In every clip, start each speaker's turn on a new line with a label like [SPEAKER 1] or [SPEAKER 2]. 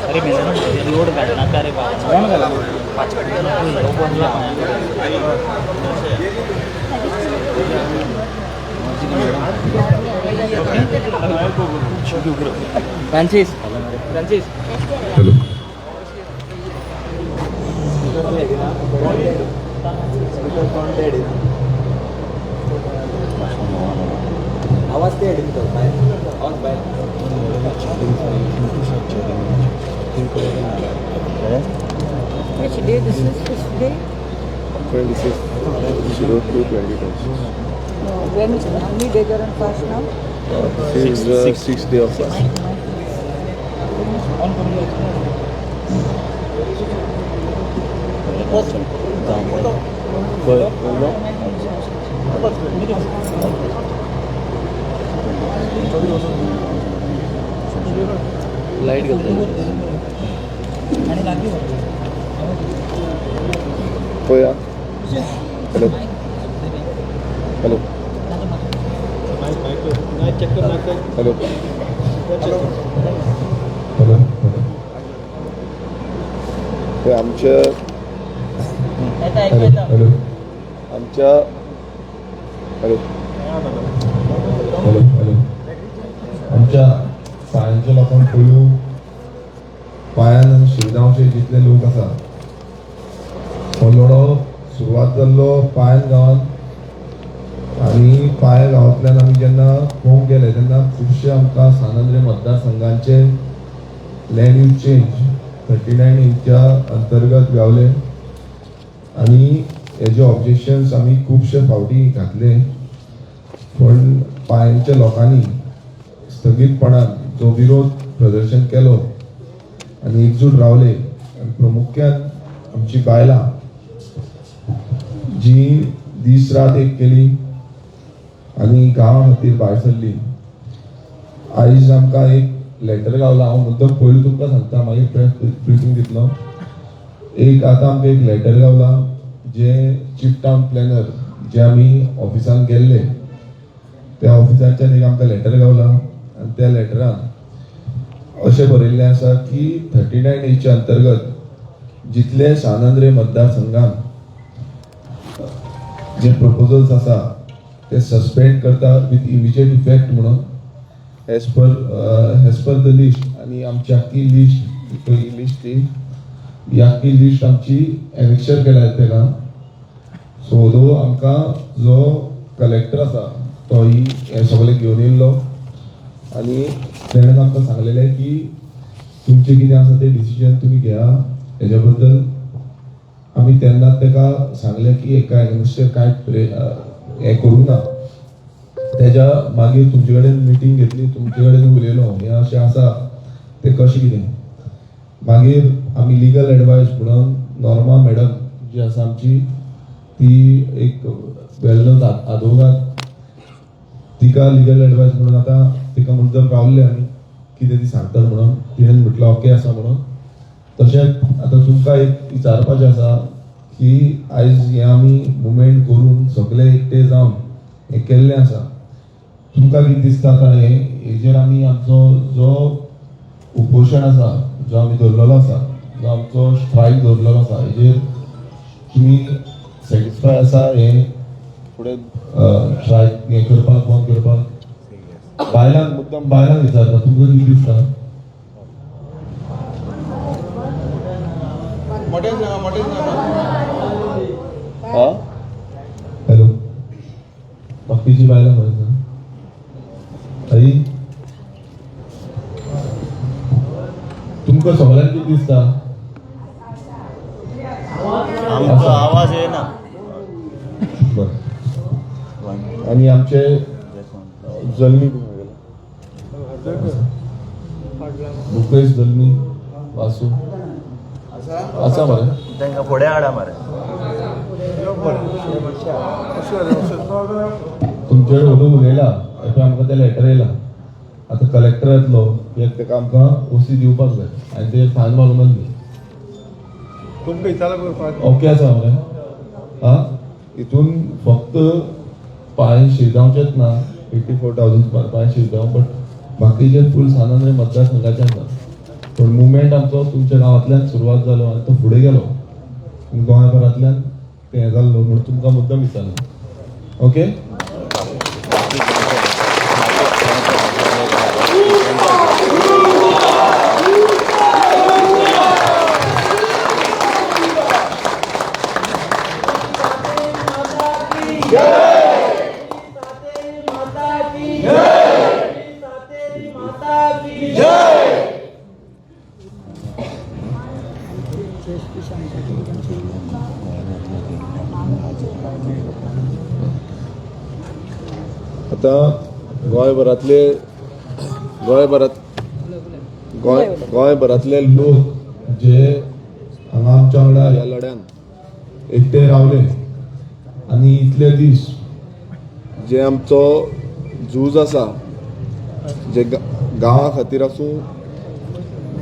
[SPEAKER 1] अरे मेरा लोड घालना का रे कोण घाला फ्रांसिस फ्रांसिस आवाज ते आवाज बाहेर
[SPEAKER 2] Which day this is? Which day?
[SPEAKER 3] 26 02/20.
[SPEAKER 2] When is how many days are on fast now?
[SPEAKER 3] This is 6th day of fast.
[SPEAKER 1] Light
[SPEAKER 3] होया हॅलो हॅलो हॅलो हॅलो हे आमच्या हॅलो आमच्या हॅलो हॅलो हॅलो आमच्या पांयांच्या लोकांक पयलू पांयान शिरगांवचे जितले लोक आसा हो लढो सुरवात जाल्लो पायन गांवांत आनी पाय गांवांतल्यान आमी जेन्ना पळोवंक गेले तेन्ना खुबशे आमकां सानंद्रे मतदारसंघांचे लँड यूज चेंज 39 इंच्या अंतर्गत गावले आनी हेजे ऑब्जेक्शन्स आमी खुबशे फावटी घातले पण पांयांच्या लोकांनी स्थगीतपणान जो विरोध प्रदर्शन केलो आनी एकजूट रावले आनी प्रामुख्यान आमची बायलां जी दीस रात एक केली आनी गांवा खातीर भायर सरली आयज आमकां एक लेटर गावला हांव मुद्दम पयलीं तुमकां सांगता मागीर प्रेस ब्रिफींग दितलो एक आतां आमकां एक लेटर गावला जे चीफ टावन प्लॅनर जे आमी ऑफिसान गेल्ले त्या ऑफिसाच्यान एक आमकां लेटर गावला आनी त्या लेटरान अशें बरयल्लें आसा की 39 एच्या अंतर्गत जितले सानंद्रे मतदारसंघान जे प्रपोजल्स आसा ते सस्पेंड करता विथ इमिजिएट इफेक्ट म्हणून एज पर द लिस्ट आनी आमची आख्खी लिस्ट ही आख्खी लिस्ट आमची एमिक्चर केल्या तेका सो दो आमकां जो कलेक्टर आसा तो ही हे सगळें घेवन येयल्लो आनी तेणें आमकां सांगलेलें की तुमचें कितें आसा तें डिसिजन तुमी घेया हेज्या बद्दल आमी तेन्नाच तेका सांगलें की एका एग्निस्टर कांय हें करूंक ना तेज्या मागीर तुमचे कडेन मिटींग घेतली तुमचे कडेन उलयलो हें अशें आसा तें कशें कितें मागीर आमी लिगल एडवायस म्हणून नॉर्मा मॅडम जी आसा आमची ती एक वेल नोन आदवोगात तिका लिगल एडवायस म्हणून आतां तिका मुद्दम रावल्ले आमी कितें ती सांगता म्हणून तिणें म्हटलं ओके आसा म्हणून तशेंच आतां तुमकां एक विचारपाचें आसा की आयज हें आमी मुवमेंट करून सगळे एकटे जावन हें केल्लें आसा तुमकां कितें दिसता आतां हेजेर आमी आमचो जो उपोशण आसा जो आमी दवरलेलो आसा जो आमचो स्ट्रायक दवरलेलो आसा हेजेर तुमी सॅटिस्फाय आसा हें फुडें स्ट्रायक हें करपाक बंद करपाक बायलांक मुद्दम बायलांक विचारता तुमकां कितें दिसता हॅलो बाकीची बायलां म्हणटा आई तुमकां सगळ्यांक कितें दिसता
[SPEAKER 1] आमचो आवाज येना
[SPEAKER 3] आणि आमचे जल्मी मुकेश जल्मी वासू आसा मरे
[SPEAKER 1] तांकां फुडें हाडा मरे
[SPEAKER 3] तुमचे कडेन उलोवंक उलयला पळय आमकां ते लेटर येयला आतां कलेक्टर येतलो एक ताका आमकां ओसी दिवपाक जाय आनी ते फायन मारून आसली
[SPEAKER 4] तुमकां विचारला करपाक
[SPEAKER 3] ओके आसा मरे हां हितून फक्त पांय शिरगांवचेच ना 84,500 जावं, बट बाकीचे फूल सानांद्रे मतदारसंघाचे आसा. पण मुवमेंट आमचो तुमच्या गांवांतल्यान सुरवात जालो आनी तो फुडें गेलो. गोंयभरांतल्यान तें जाल्लो म्हणून तुमकां मुद्दम विचारलो. ओके. आता गोंयभरांतले लोक जे हांगा आमच्या वांगडा ह्या लढ्यान एकटे रावले आनी इतले दीस जे आमचो झूज आसा, जे गांवा खातीर आसूं,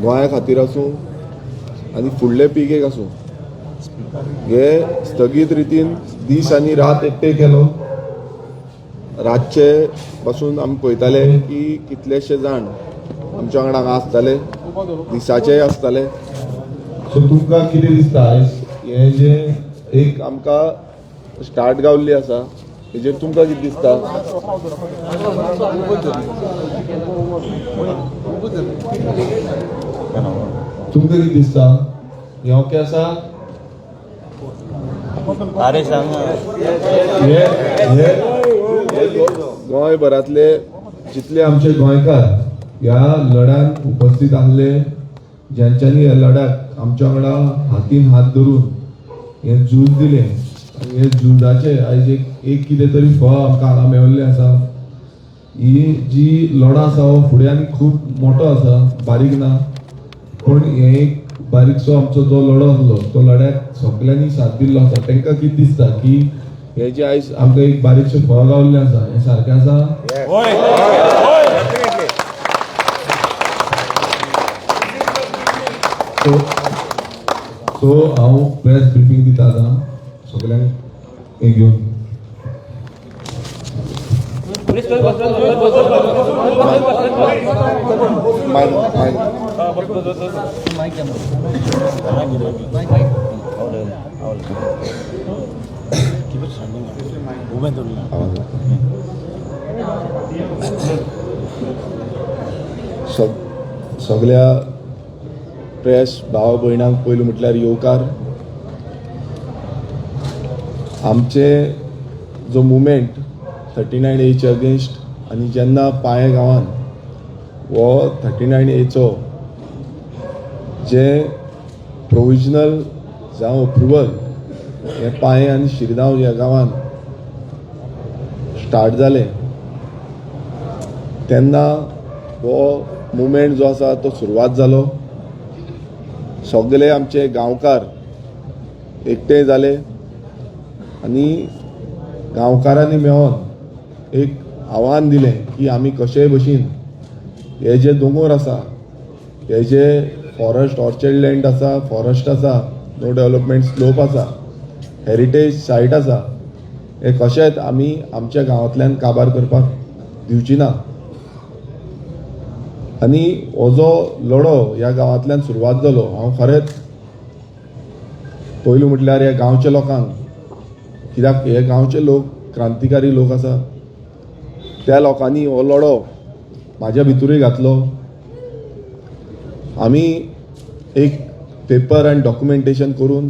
[SPEAKER 3] गोंया खातीर आसूं आनी फुडले पिळगेक आसूं, हे स्थगीत रितीन दीस आनी रात एकटे केलो. रातचे पासून आमी पळयताले की कितलेशे जाण आमच्या वांगडा हांगा आसताले, दिसाचे आसताले. सो तुमकां कितें दिसता हे जे एक आमकां स्टार्ट गावल्ली आसा हेजेर तुमकां कितें दिसता? तुमकां कितें दिसता? हे ओके आसा?
[SPEAKER 1] अरे सांग.
[SPEAKER 3] गोंयभरांतले जितले आमचे गोंयकार ह्या लढ्याक उपस्थित आसले, ज्यांच्यांनी ह्या लढ्याक आमच्या वांगडा हातीन हात धरून हे झूज दिले आनी हे झुजाचे आयज एक कितें तरी फळ आमकां हांगा मेळिल्लें आसा. ही जी लढो आसा हो फुडें आनी खूब मोठो आसा, बारीक ना. पूण हे एक बारीकसो आमचो जो लढो आसलो तो लढ्याक सगळ्यांनी साथ दिल्लो आसा. तांकां कितें दिसता की हे जे आयज आमकां एक बारीकशें फळ गावल्लें आसा हें सारकें आसा? सो हांव प्रेस ब्रिफींग दिता आतां सगळ्यांक हे घेवन. सगळ्या प्रेस भावा भयणांक पयलीं म्हटल्यार येवकार. आमचे जो मुवमेंट 39A अगेन्स्ट आनी जेन्ना पाळे गांवान हो 39A जे प्रोविजनल जावं अप्रुवल हे पाळे आनी शिरगांव ह्या गांवान स्टार्ट जालें तेन्ना हो मुवमेंट जो आसा तो सुरवात जालो. सगळे आमचे गांवकार एकठांय जाले आनी गांवकारांनी मेळोन एक आव्हान दिलें की आमी कशेय भशेन हे जे दोंगर आसा, हे जे फॉरेस्ट ऑर्चर्ड लँड आसा, फॉरेस्ट आसा, नो डेव्हलपमेंट स्लोप आसा, हेरिटेज सायट आसा, हे कशेंच आमी आमच्या गांवांतल्यान काबार करपाक दिवची ना. आनी हो जो लढो ह्या गांवांतल्यान सुरवात जालो, हांव खरेंच पयलीं म्हटल्यार ह्या गांवच्या लोकांक, कित्याक हे गांवचे लोक क्रांतिकारी लोक आसा, त्या लोकांनी हो लढो म्हाज्या भितरूय घातलो. आमी एक पेपर आनी डॉक्युमेंटेशन करून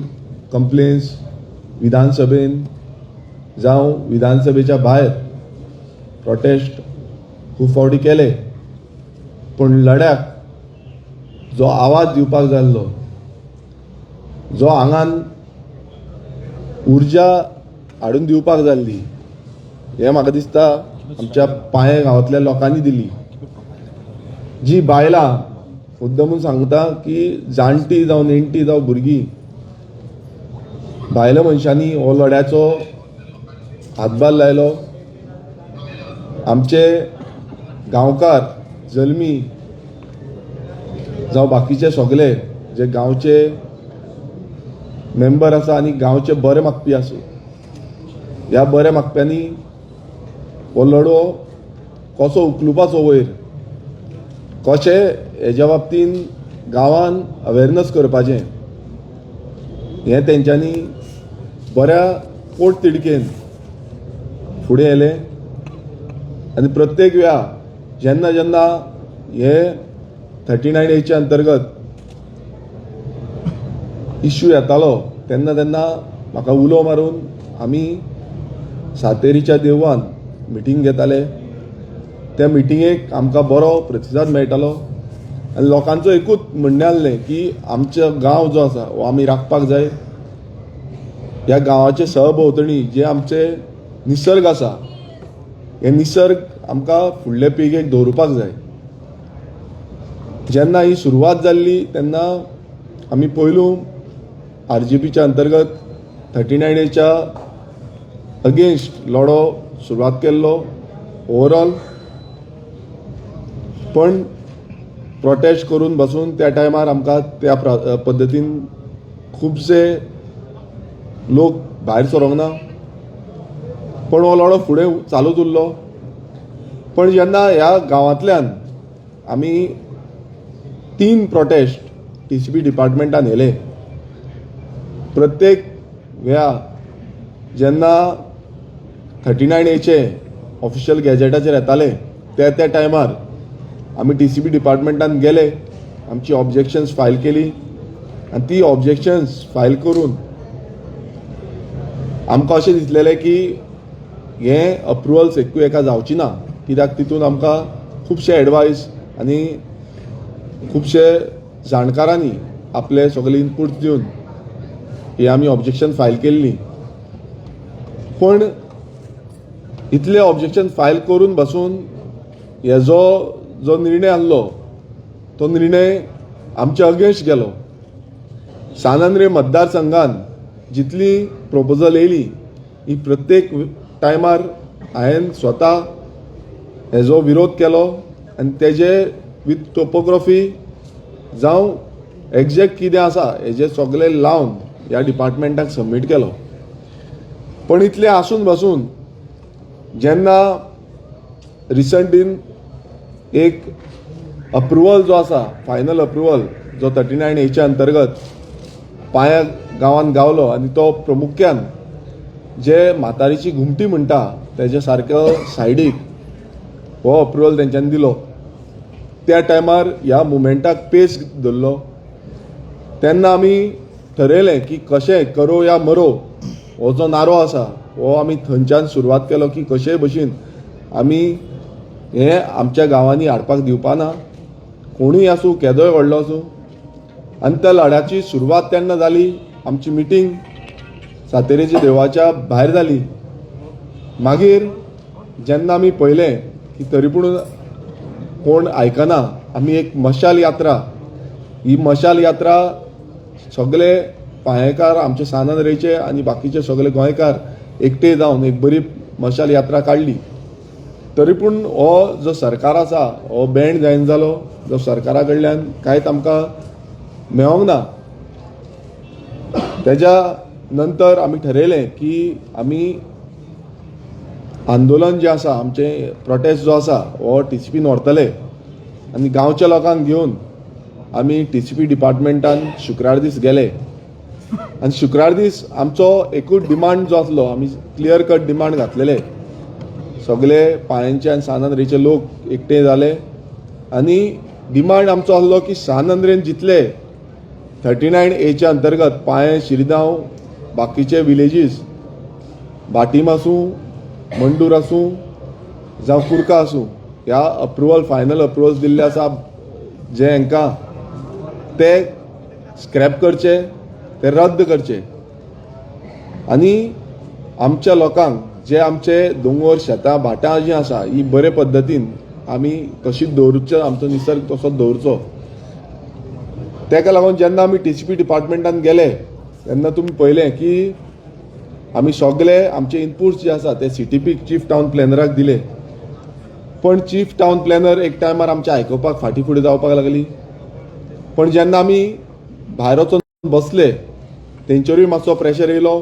[SPEAKER 3] कंप्लेन्स विधानसभेन जावं विधानसभेच्या भायर प्रोटेस्ट खूब फावटी केले. पूण लढ्याक जो आवाज दिवपाक जाय आसलो, जो हांगान उर्जा हाडून दिवपाक जाय आसली, हें म्हाका दिसता आमच्या पाळे गांवांतल्या लोकांनी दिली. जी बायलां मुद्दमून सांगता की जाणटी जावं नेणटी जावं भुरगीं, भायल्या मनशांनी हो लढ्याचो हातभार लायलो. आमचे गांवकार जल्मी जावं बाकीचे सगळे जे गांवचे मेंबर आसा आनी गांवचे बरे मागपी आसूं, ह्या बऱ्या मागप्यांनी हो लढो कसो उखलुपाचो वयर, कशें हेज्या बाबतीन गांवान अवेरनस करपाचें, हें तेंच्यांनी बऱ्या पोटतिडकेन फुडें येले. आनी प्रत्येक वेळा जेन्ना जेन्ना हे 39A अंतर्गत इश्यू येतालो तेन्ना तेन्ना म्हाका उलो मारून आमी सातेरीच्या देवळान मिटींग घेताले. त्या मिटिंगेक आमकां बरो प्रतिसाद मेळटालो आनी लोकांचो एकूच म्हणणें आसलें की आमचो गांव जो आसा हो आमी राखपाक जाय. ह्या गांवाचे सहभोंवतणी जे आमचे निसर्ग आसा हे निसर्ग आमकां फुडले पिळगेक दवरुपाक जाय. जेन्ना ही सुरवात जाल्ली तेन्ना आमी पयलू RGPच्या अंतर्गत 39A अगेन्स्ट लढो सुरवात केल्लो ओवरऑल, पण प्रोटेस्ट करून बसून त्या टायमार आमकां त्या पद्दतीन खुबशे लोक भायर सरोंक ना, पण हो लढो फुडें चालूच उरलो. पण जेन्ना ह्या गांवांतल्यान आमी 3 प्रोटेस्ट TCP डिपार्टमेंटान येले, प्रत्येक वेळा जेन्ना 39A ऑफिशियल गॅजेटाचेर येताले त्या टायमार आमी TCP डिपार्टमेंटान गेले, आमची ऑब्जेक्शन्स फायल केली आनी ती ऑब्जेक्शन्स फायल करून आमकां अशें दिसलेलें की हें अप्रुवल्स एकूय एका जावची ना, कित्याक तितून आमकां खुबशे एडवायस आनी खुबशे जाणकारांनी आपले सगळे इनपुट्स दिवन ही आमी ऑब्जेक्शन फायल केल्ली. पण इतले ऑब्जेक्शन फायल करून बसून हेजो जो निर्णय आसलो तो निर्णय आमच्या अगेन्स्ट गेलो. सानंद्रे मतदारसंघान जितली प्रपोजल येयली ही प्रत्येक टायमार हांवें स्वता हेजो विरोध केलो आनी तेजे विथ टोपोग्राफी जावं एग्जॅक्ट कितें आसा हेजे सगळे लावन ह्या डिपार्टमेंटाक सबमीट केलो. पण इतले आसून बसून जेन्ना रिसंटीन एक अप्रुवल जो आसा, फायनल अप्रुवल जो 39A अंतर्गत पांया गांवांत गावलो आनी तो प्रमुख्यान जे म्हातारीची घुमटी म्हणटा तेजे सारको सायडीक हो अप्रुवल तेंच्यांनी दिलो. त्या टायमार ह्या मुवमेंटाक पेस धरलो. तेन्ना आमी ठरयलें की कशें करो या मरो हो जो नारो आसा हो आमी थंयच्यान सुरवात केलो की कशेय भशेन आमी हें आमच्या गांवांनी हाडपाक दिवपाना, कोणूय आसूं केदोय व्हडलो आसूं. आनी त्या लढ्याची सुरवात तेन्ना जाली. आमची मिटींग सातेरीच्या देवळाच्या भायर जाली. मागीर जेन्ना आमी पळयलें की तरी पूण कोण आयकना, आमी एक मशाल यात्रा, ही मशाल यात्रा सगळे पांयेकार आमचे सानंद्रेचे आनी बाकीचे सगळे गोंयकार एकठांय जावन एक बरी मशाल यात्रा काडली. तरी पूण हो जो सरकार आसा हो बँड जायना जालो. जो सरकारा कडल्यान कांयच आमकां मेळोंक ना. तेज्या नंतर आमी ठरयलें की आमी आंदोलन जें आसा, आमचें प्रोटेस्ट जो आसा हो TCPन व्हरतले आनी गांवच्या लोकांक घेवन आमी TCP डिपार्टमेंटान शुक्रार दीस गेले. आनी शुक्रार दीस आमचो एकूच डिमांड जो आसलो, आमी क्लियर कट डिमांड घातलेले, सगळे पांयांचे आनी सानंद्रेचे लोक एकठांय जाले आनी डिमांड आमचो आसलो की सानंद्रेन जितले 39A अंतर्गत पांये, शिरगांव, बाकीचे विलेजीस, बाटीम आसूं, मंडूर आसूं जावं कुर्का आसूं, ह्या अप्रुवल फायनल अप्रुवल्स दिल्ले आसा जे हांकां ते स्क्रॅप करचे, ते रद्द करचे आनी आमच्या लोकांक जे आमचे दोंगर शेतां भाटां जीं आसा ही बरे पद्दतीन आमी तशीच दवरचो, आमचो निसर्ग तसोच दवरचो. तेका लागून जेन्ना आमी TCP डिपार्टमेंटान गेले तेन्ना तुमी पळयलें की आमी सगळे आमचे इनपुट्स जे आसा ते CTP चीफ टावन प्लॅनराक दिले. पण चीफ टावन प्लॅनर एक टायमार आमचे आयकुपाक फाटीं फुडें जावपाक लागली. पण जेन्ना आमी भायर वचून बसले तेंचेरूय मातसो प्रेशर येयलो.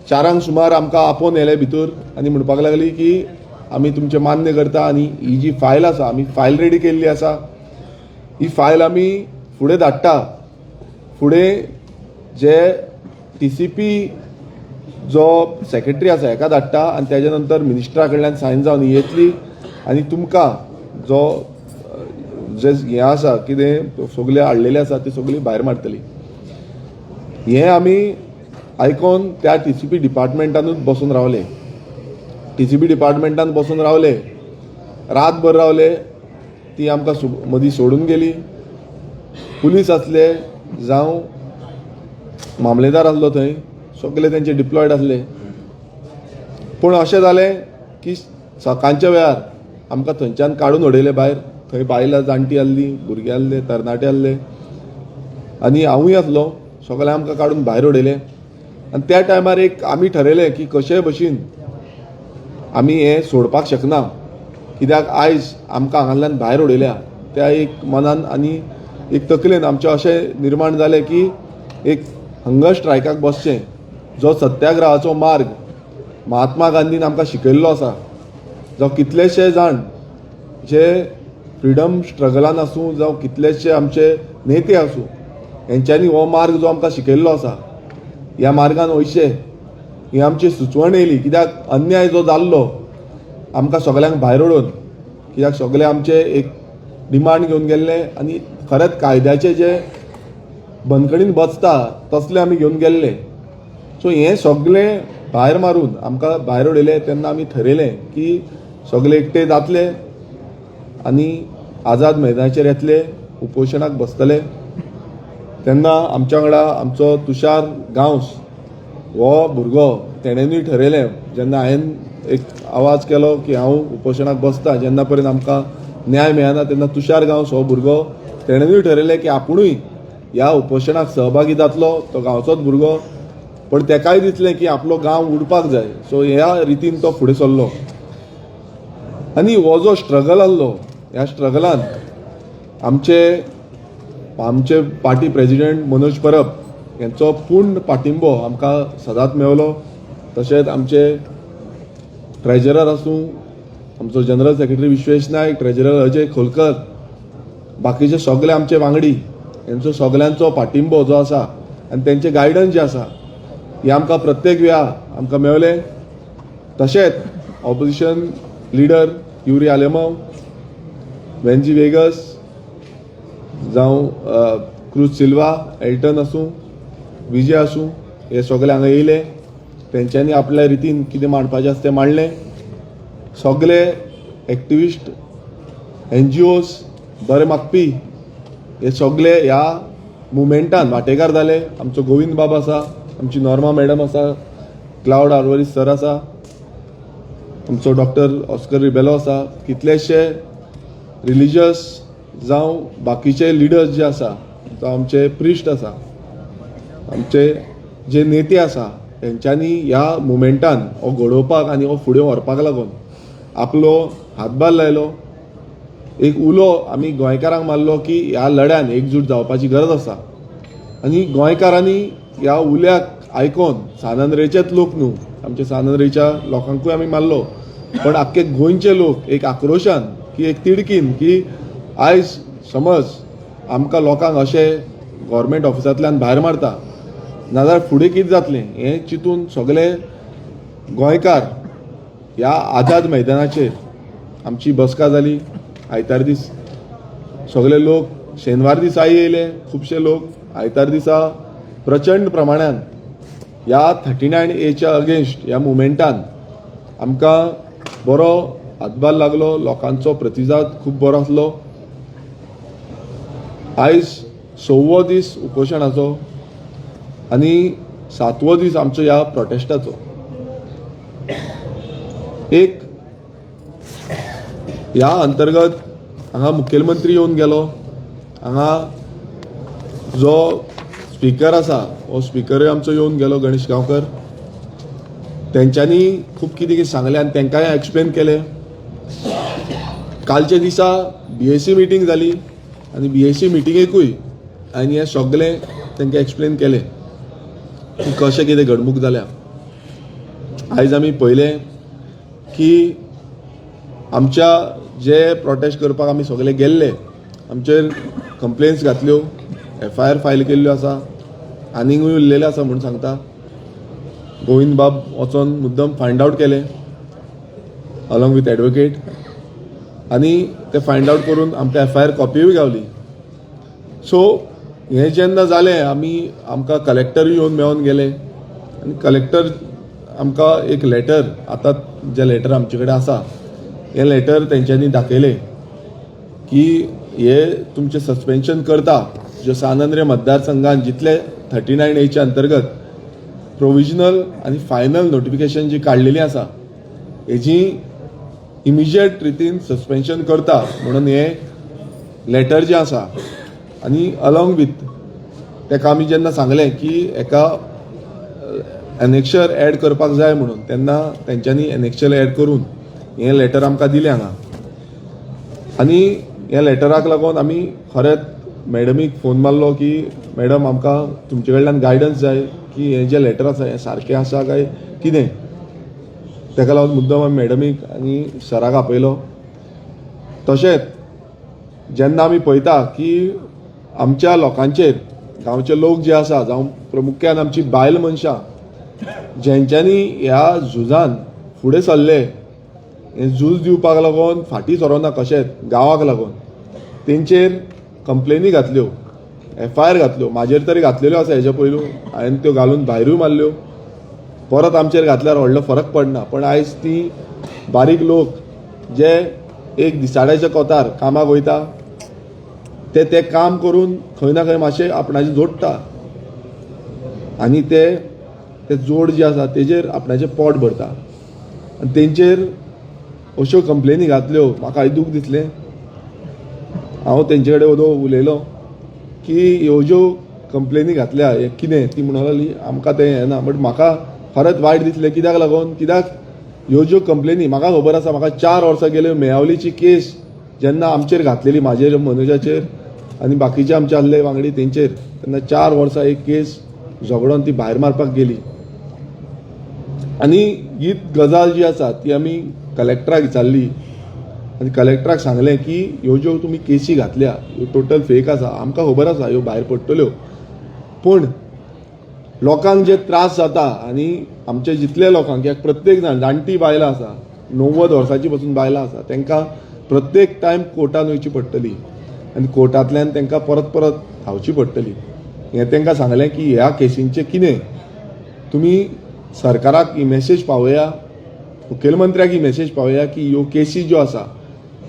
[SPEAKER 3] 4 सुमार आमकां आपोवन येले भितर आनी म्हणपाक लागली की आमी तुमचे मान्य करता आनी ही जी फायल आसा आमी फायल रेडी केल्ली आसा ही फायल आमी फुडें धाडटा फुडें जे TCP जो सेक्रेटरी आसा हेका धाडटा आनी तेज्या नंतर मिनिस्टरा कडल्यान सायन जावन ही येतली आनी तुमकां जो जे हें आसा कितें सगळे हाडलेले आसा ती सगळी भायर मारतली हें आमी आयकोन त्या TCP डिपार्टमेंटानूच बसून रावले TCP डिपार्टमेंटान बसून रावले रातभर रावले ती आमकां मदीं सोडून गेली पुलीस आसले जावं मामलेदार आसलो थंय सगळे तेंचे डिप्लॉयड आसले पूण अशें जालें की सकाळच्या वेळार आमकां थंयच्यान काडून उडयले भायर थंय बायलां जाणटी आसली भुरगे आसले तरणाटे आसले आनी हांवूय आसलो सगळे आमकां काडून भायर उडयले आनी त्या टायमार एक आमी ठरयलें की कशे भशेन आमी हें सोडपाक शकना कित्याक आयज आमकां हांगांतल्यान भायर उडयल्या त्या एक मनान आनी एक तकलेन आमचें अशें निर्माण जालें की एक हंगर स्ट्रायकाक बसचें जो सत्याग्रहाचो मार्ग महात्मा गांधीन आमकां शिकयल्लो आसा जो कितलेशे जाण जे फ्रिडम स्ट्रगलान आसूं जावं कितलेशे आमचे नेते आसूं हेंच्यांनी हो मार्ग जो आमकां शिकयल्लो आसा ह्या मार्गान वयचे ही आमची सुचवण येयली कित्याक अन्याय जो जाल्लो आमकां सगळ्यांक भायर उडोवन कित्याक सगळे आमचे एक डिमांड घेवन गेल्ले आनी खरेंच कायद्याचे जे बंदखणीन बसता तसले आमी घेवन गेल्ले सो हें सगळें भायर मारून आमकां भायर उडयले तेन्ना आमी थरयलें की सगळे एकटे जातले आनी आझाद मैदानाचेर येतले उपोशणाक बसतले तेन्ना आमच्या वांगडा आमचो तुषार गांवस हो भुरगो तेणेनूय ठरयलें जेन्ना हांवें एक आवाज केलो की हांव उपोशणाक बसता जेन्ना पर्यंत आमकां न्याय मेळना तेन्ना तुषार गांवस हो भुरगो तेणेनूय ठरयलें की आपुणूय ह्या उपोशणाक सहभागी जातलो तो गांवचोच भुरगो पण तेकाय दिसलें की आपलो गांव उडपाक जाय सो ह्या रितीन तो फुडें सरलो आनी हो जो स्ट्रगल आसलो ह्या स्ट्रगलान आमचे पार्टी प्रेजिडेंट मनोज परब यांचो पूर्ण पाठिंबो आमकां सदांच मेवलो तशेंच आमचे ट्रेजरर आसूं आमचो जनरल सेक्रेटरी विश्वेश नायक ट्रेजरर अजय खोलकर बाकीचे सगळे आमचे वांगडी हेंचो सगळ्यांचो पाठिंबो जो आसा आनी तेंचे गायडन्स जे आसा हे आमकां प्रत्येक वेळा आमकां मेवलें तशेंच ऑपोजिशन लिडर युरी आलेमांव वेंजी वेगस जावं क्रूज सिल्वा एल्टन आसूं विजय आसूं हे सगळे हांगा येयले तेंच्यांनी आपल्या रितीन कितें मांडपाचें आसा तें मांडलें सगळे एक्टिविस्ट NGOs बरे मागपी हे सगळे ह्या मुवमेंटान वांटेकार जाले आमचो गोविंद बाब आसा आमची नॉर्मा मॅडम आसा क्लाउड आर्वरीस सर आसा आमचो डॉक्टर ऑस्कर रिबेलो आसा कितलेशे रिलिजियस जावं बाकीचे लिडर्स जे आसा जावं आमचे प्रिस्ट आसा आमचे जे नेते आसा तेंच्यांनी ह्या मुवमेंटान हो घडोवपाक आनी हो फुडें व्हरपाक लागून आपलो हातभार लायलो एक उलो आमी गोंयकारांक मारलो की ह्या लढ्यान एकजूट जावपाची गरज आसा आनी गोंयकारांनी ह्या उल्याक आयकोन सानंद्रेचेच लोक न्हू आमचे सानंद्रेच्या लोकांकूय आमी मारलो पण आख्खे गोंयचे लोक एक आक्रोशान की एक तिडकीन की आयज समज आमकां लोकांक अशें गव्हर्मेंट ऑफिसांतल्यान भायर मारता नाजाल्यार फुडें कितें जातलें हें चिंतून सगळे गोंयकार ह्या आझाद मैदानाचेर आमची बसका जाली आयतार दीस सगळे लोक शेनवार दिसाय येयले खुबशे लोक आयतार दिसा प्रचंड प्रमाणान ह्या 39A अगेन्स्ट ह्या मुवमेंटान आमकां बरो हातभार लागलो लोकांचो प्रतिसाद खूब बरो आसलो आयज 6वो दीस उपोशणाचो आनी 7वो दीस आमचो ह्या प्रोटेस्टाचो एक ह्या अंतर्गत हांगा मुखेलमंत्री येवन गेलो हांगा जो स्पीकर आसा हो स्पीकरूय आमचो येवन गेलो गणेश गांवकर तेंच्यांनी खूब कितें कितें सांगलें आनी तेंकांय एक्सप्लेन केलें कालच्या दिसा BAC मिटींग जाली आनी BAC मिटींगेकूय आनी हें सगळें तेंकां एक्सप्लेन केलें की कशें कितें घडणूक जाल्या आयज आमी पळयलें की आमच्या जे प्रोटेस्ट करपाक आमी सगळे गेल्ले आमचेर कंप्लेन्स घातल्यो FIR फायल केल्ल्यो आसा आनीकूय उरलेले आसा म्हणून सांगता. गोविंद बाब वचोन मुद्दम फायंड आवट केले अलॉंग विथ एडवोकेट आनी ते फायंड आवट करून आमकां FIR कॉपीय गावली. सो हें जेन्ना जालें आमकां कलेक्टरूय येवन मेळोन गेले आनी कलेक्टर आमकां एक लेटर आतां जें लेटर आमचे कडेन आसा हें लेटर तेंच्यांनी दाखयलें की हे तुमचें सस्पेन्शन करता ज्यो सानंद्रे मतदारसंघान जितले 39A अंतर्गत प्रोविजनल आनी फायनल नोटिफिकेशन जी काडलेली आसा हेजी इमिजिएट रितीन सस्पेन्शन करता म्हणून हे लेटर जें आसा आनी अलॉंग विथ तेका आमी जेन्ना सांगलें की एका एनेक्शर एड करपाक जाय म्हणून तेन्ना तेंच्यांनी एनेक्शर एड करून हें लेटर आमकां दिलें हांगा. आनी ह्या लेटराक लागून आमी खरेंच मॅडमीक फोन मारलो की मॅडम आमकां तुमचे कडल्यान गायडन्स जाय की हें जें लेटर आसा हें सारकें आसा काय कितें. तेका लागून मुद्दम आमी मॅडमीक आनी सराक आपयलो. तशेंच जेन्ना आमी पळयता की आमच्या लोकांचेर गांवचे लोक जे आसा जावं प्रामुख्यान आमची बायल मनशां जेंच्यांनी ह्या झुजान फुडें सरले हें झूज दिवपाक लागून फाटीं सरोना कशेंच गांवाक लागून तेंचेर कंप्लेनी घातल्यो FIR घातल्यो. म्हाजेर तरी घातलेल्यो आसा हेज्या पयलू हांवें त्यो घालून भायरूय मारल्यो. परत आमचेर घातल्यार व्हडलो फरक पडना पण आयज ती बारीक लोक जे एक दिसाड्याच्या कोतार कामाक वयता ते काम करून खंय ना खंय मातशें आपणाचें जोडटा आनी ते जोड जे आसा तेजेर आपणाचें पोट भरता आनी तेंचेर अश्यो कंप्लेनी घातल्यो. म्हाकाय दूख दिसलें. हांव तेंचे कडेन उलयलो की ह्यो ज्यो कंप्लेनी घातल्या हें कितें ती म्हणूंक लागली आमकां तें हें ना. बट म्हाका खरेंच वायट दिसलें कित्याक लागून कित्याक ह्यो ज्यो कंप्लेनी म्हाका खबर आसा म्हाका 4 वर्सां गेल्यो मेयावलीची केस जेन्ना आमचेर घातलेली म्हाजेर मनोजाचेर आनी बाकीचे आमचे आसले वांगडी तेंचेर तेन्ना 4 वर्सां एक केस झगडोन ती भायर मारपाक गेली. आनी ही गजाल जी आसा ती आमी कलेक्टराक विचारली आनी कलेक्टराक सांगलें की ह्यो ज्यो तुमी केसी घातल्या ह्यो टोटल फेक आसा. आमकां खबर आसा ह्यो भायर पडटल्यो पूण लोकांक जे त्रास जाता आनी आमचे जितले लोकांक कित्याक प्रत्येक जाण जाणटी बायलां आसा 90 वर्सांची पासून बायलां आसा तांकां प्रत्येक टायम कोर्टान वयची पडटली आनी कोर्टांतल्यान तांकां परत परत धांवची पडटली. हें तांकां सांगलें की ह्या केसींचें कितें तुमी सरकाराक ही मेसेज पावया मुखेलमंत्र्याक ही मेसेज पावया की ह्यो केसी ज्यो आसा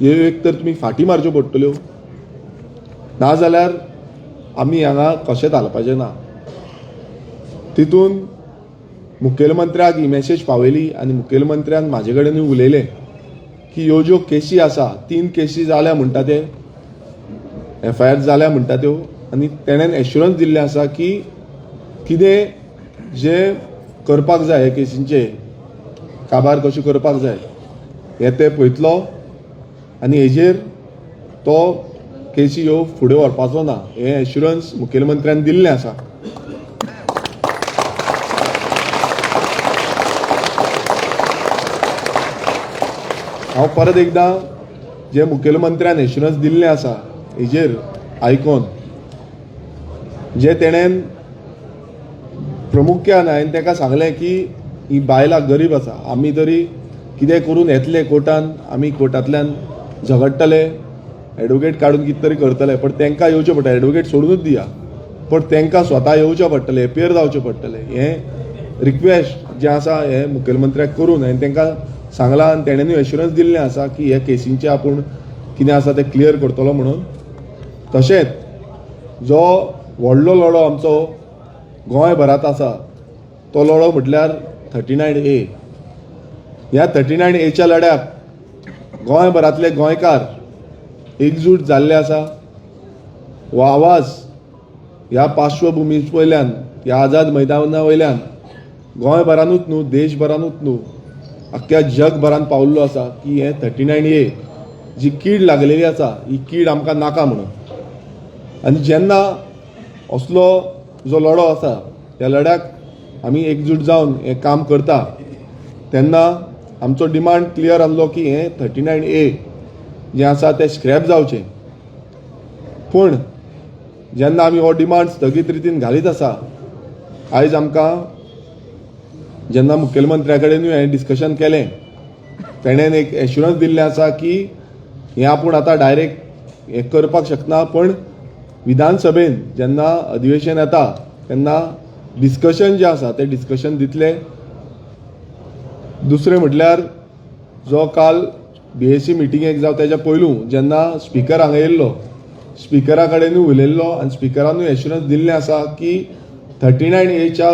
[SPEAKER 3] ह्यो एक तर तुमी फाटीं मारच्यो पडटल्यो नाजाल्यार आमी हांगा कशेंच हालपाचें ना. तितून मुखेलमंत्र्याक ही मेसेज पावयली आनी मुखेलमंत्र्यान म्हाजे कडेनूय उलयलें की ह्यो ज्यो केसी आसा 3 केसी जाल्या म्हणटा ते FIR जाल्या म्हणटा त्यो आनी तेणेन एश्युरन्स दिल्लें आसा की कितें जें करपाक जाय हे केसींचे काबार कशें करपाक जाय हे ते पळयतलो आनी हेजेर तो केसी ह्यो फुडें व्हरपाचो ना हें एश्युरन्स मुखेलमंत्र्यान दिल्लें आसा. हांव परत एकदां जे मुखेलमंत्र्यान एश्युरन्स दिल्लें आसा हेजेर आयकोन जे तेणेन प्रामुख्यान हांवें ताका सांगलें की ही बायलां गरीब आसा आमी तरी कितें करून येतले कोर्टान आमी कोर्टांतल्यान झगडटले एडवोकेट काडून कितें तरी करतले पण तांकां येवचें पडटा एडवोकेट सोडूनच दिया पण तांकां स्वता येवचें पडटलें एपियर जावचें पडटलें. हें रिक्वेस्ट जें आसा हें मुखेलमंत्र्याक करून हांवें तांकां सांगलां आनी तेणेनूय एश्युरन्स दिल्लें आसा की हे केसींचें आपूण कितें आसा तें क्लियर करतलो म्हणून. तशेंच जो व्हडलो लढो आमचो गोंयभरांत आसा तो लढो म्हटल्यार 39A. ह्या 39Aच्या लढ्याक गोंयभरांतले गोंयकार एकजूट जाल्ले आसा. हो आवाज ह्या पार्श्वभुमी वयल्यान ह्या आझाद मैदाना वयल्यान गोंयभरांतूच न्हू देशभरांतूच न्हू अख्ख्या जगभरांत पावल्लो आसा की हे 39A जी कीड लागलेली आसा ही कीड आमकां नाका म्हणून. आनी जेन्ना असलो जो लढो आसा ह्या लढ्याक आमी एकजूट जावन हें काम करता तेन्ना आमचो डिमांड क्लियर आसलो की हें 39A जें आसा तें स्क्रॅप जावचें. पूण जेन्ना आमी हो डिमांड स्थगीत रितीन घालीत आसा, आयज आमकां जेन्ना मुखेलमंत्र्या कडेनूय हें डिस्कशन केलें, तेणेन एक एश्युरन्स दिल्लें आसा की हें आपूण आतां डायरेक्ट हें करपाक शकना, पण विधानसभेन जेन्ना अधिवेशन येता तेन्ना डिस्कशन जें आसा तें डिस्कशन दितले. दुसरें म्हटल्यार जो काल BAC मिटिंगेक जावं तेच्या पयलू जेन्ना स्पिकर हांगा येयल्लो, स्पिकरा कडेनूय उलयल्लो आनी स्पिकरानूय एश्युरन्स दिल्लें आसा की 39A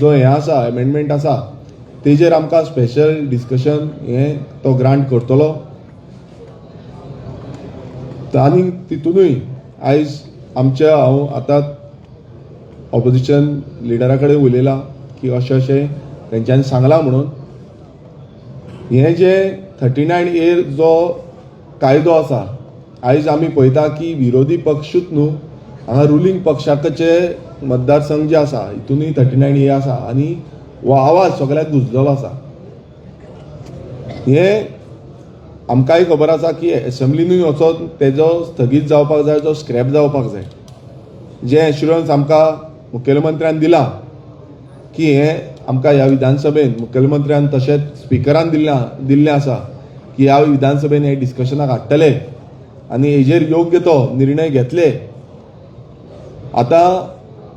[SPEAKER 3] जो हें आसा एमेंडमेंट आसा तेजेर आमकां स्पेशल डिस्कशन हें तो ग्रांट करतलो. आनी तितूनय आयज हांव आतां ऑपोजिशन लिडरा कडेन उलयलां की अशें तेंच्यांनी सांगलां म्हणून. हें जें 39A जो कायदो आसा, आयज आमी पळयता की विरोधी पक्षूच न्हू, हांगा रुलींग पक्षाचे मतदारसंघ जे आसा हितूनय 39A आसा आनी हो आवाज सगळ्याक गुंजलेलो आसा. हें आमकांय खबर आसा की एसेंब्लीनूय वचोन तेजो स्थगीत जावपाक जाय, तो स्क्रॅप जावपाक जाय. जें एश्युरन्स आमकां मुखेलमंत्र्यान दिलां की हें आमकां ह्या विधानसभेन मुखेलमंत्र्यान तशेंच स्पिकरान दिल्लें आसा की ह्या विधानसभेन हे डिस्कशनाक हाडटले आनी हेजेर योग्य तो निर्णय घेतले. आतां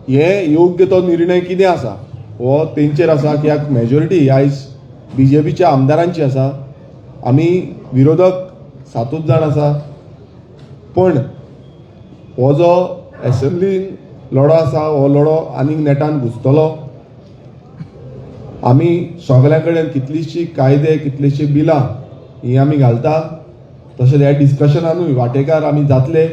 [SPEAKER 3] हे योग्य तो निर्णय कितें आसा हो तेंचेर आसा, कित्याक मेजॉरिटी आयज BJPच्या आमदारांची आसा. आमी विरोधक 7 जाण आसा, पण हो जो एसेंब्लीन लढो आसा हो लढो आनीक नेटान घुसतलो. आमी सगळ्या कडेन कितलीशीं कायदे कितलीशीं बिलां ही आमी घालता. तशेंच ह्या डिस्कशनानूय वांटेकार आमी जातले.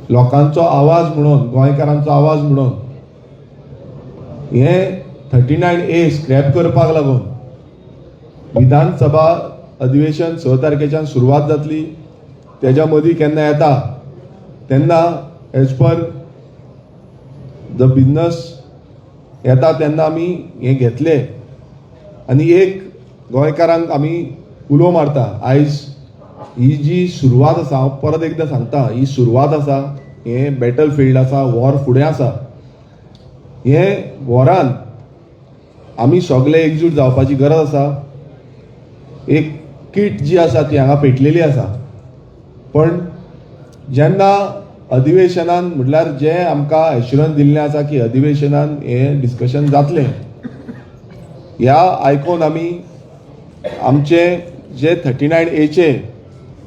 [SPEAKER 3] लोकांचो आवाज म्हणून, गोंयकारांचो आवाज म्हणून हें 39A स्क्रॅप करपाक लागून विधानसभा अधिवेशन 6 तारखेच्यान सुरवात जातली. तेज्या मदीं केन्ना येता तेन्ना एज पर द बिझनस येता तेन्ना आमी हें घेतले. आनी एक गोंयकारांक आमी उलो मारता, आयज ही जी सुरवात आसा, हांव परत एकदां सांगता, ही सुरवात आसा, हें बॅटल फिल्ड आसा, वॉर फुडें आसा. हे वॉरान आमी सगळे एकजूट जावपाची गरज आसा. एक किट जी आसा ती हांगा पेटलेली आसा, पण जेन्ना अधिवेशनान म्हटल्यार जे आमकां एश्युरन्स दिल्लें आसा की अधिवेशनान हें डिस्कशन जातलें, ह्या आयकून आमी आमचे जे 39A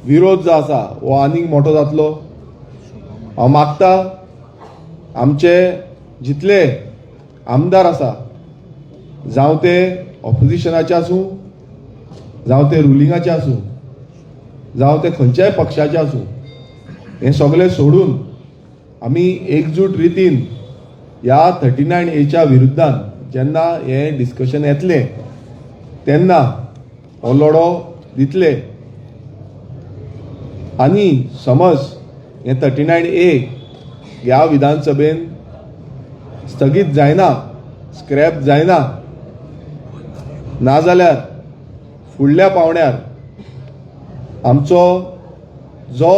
[SPEAKER 3] विरोध जो आसा हो आनीक मोठो जातलो. हांव मागता आमचे जितले आमदार आसा, जावं ते ऑपोजिशनाचे आसूं, जावं ते रुलिंगाचे आसूं, जावं ते खंयच्याय पक्षाचे आसूं, हें सगळें सोडून आमी एकजूट रितीन ह्या 39A विरुद्धान जेन्ना हें डिस्कशन येतलें तेन्ना हो लढो दितले. आनी समज हें 39A ह्या विधानसभेन स्थगीत जायना, स्क्रॅप जायना, नाजाल्यार फुडल्या पावण्यार आमचो जो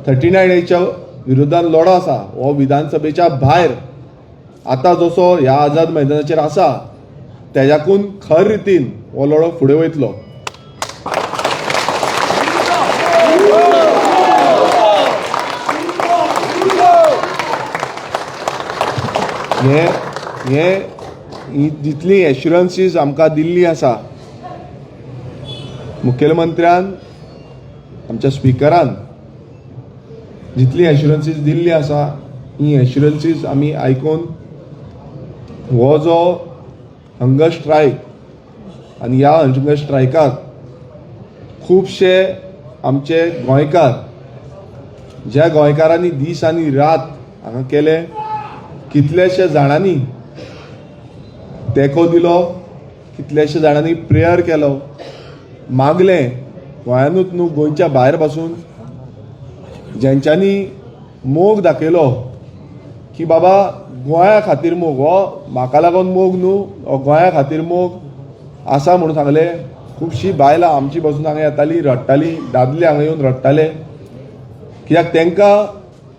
[SPEAKER 3] 39A विरोधान लढो आसा हो विधानसभेच्या भायर आतां जसो ह्या आझाद मैदानाचेर आसा तेज्याकून खर रितीन हो लढो फुडें वयतलो. ही जितली एश्युरन्सीस आमकां दिल्ली आसा मुखेलमंत्र्यान, आमच्या स्पिकरान जितली एश्युरन्सीस दिल्ली आसा, ही एश्युरन्सीस आमी आयकून हो जो हंगर स्ट्रायक आनी ह्या हंगर स्ट्रायकाक खुबशे आमचे गोंयकार, ज्या गोंयकारांनी दीस आनी रात हांगा केले, कितलेशे जाणांनी तेंको दिलो, कितलेशे जाणांनी प्रेयर केलो, मागलें गोंयानूच न्हू गोंयच्या भायर पासून जेंच्यांनी मोग दाखयलो की बाबा गोंया खातीर मोग, हो म्हाका लागून मोग न्हू, हो गोंया खातीर मोग, आसा म्हणून सांगले. खुबशीं बायलां आमची बसून हांगा येतालीं, रडटालीं, दादले हांगा येवन रडटाले. कित्याक तांकां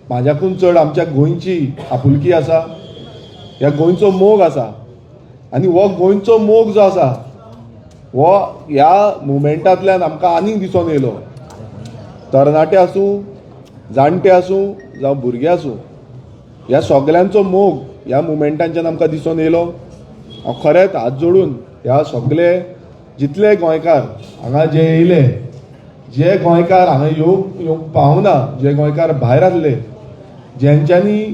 [SPEAKER 3] म्हाज्याकून चड आमच्या गोंयची आपुलकी आसा, ह्या गोंयचो मोग आसा. आनी हो गोंयचो मोग जो आसा हो ह्या मुवमेंटांतल्यान आमकां आनीक दिसून येयलो. तरणाटे आसूं, जाणटे आसूं जावं भुरगे आसूं, ह्या सगळ्यांचो मोग ह्या मुवमेंटांच्यान आमकां दिसून येयलो. हांव खरेंच हात जोडून ह्या सगळे जितले गोंयकार हांगा जे येयले, जे गोंयकार हांगा येवंक पावना, जे गोंयकार भायर आसले, जेंच्यांनी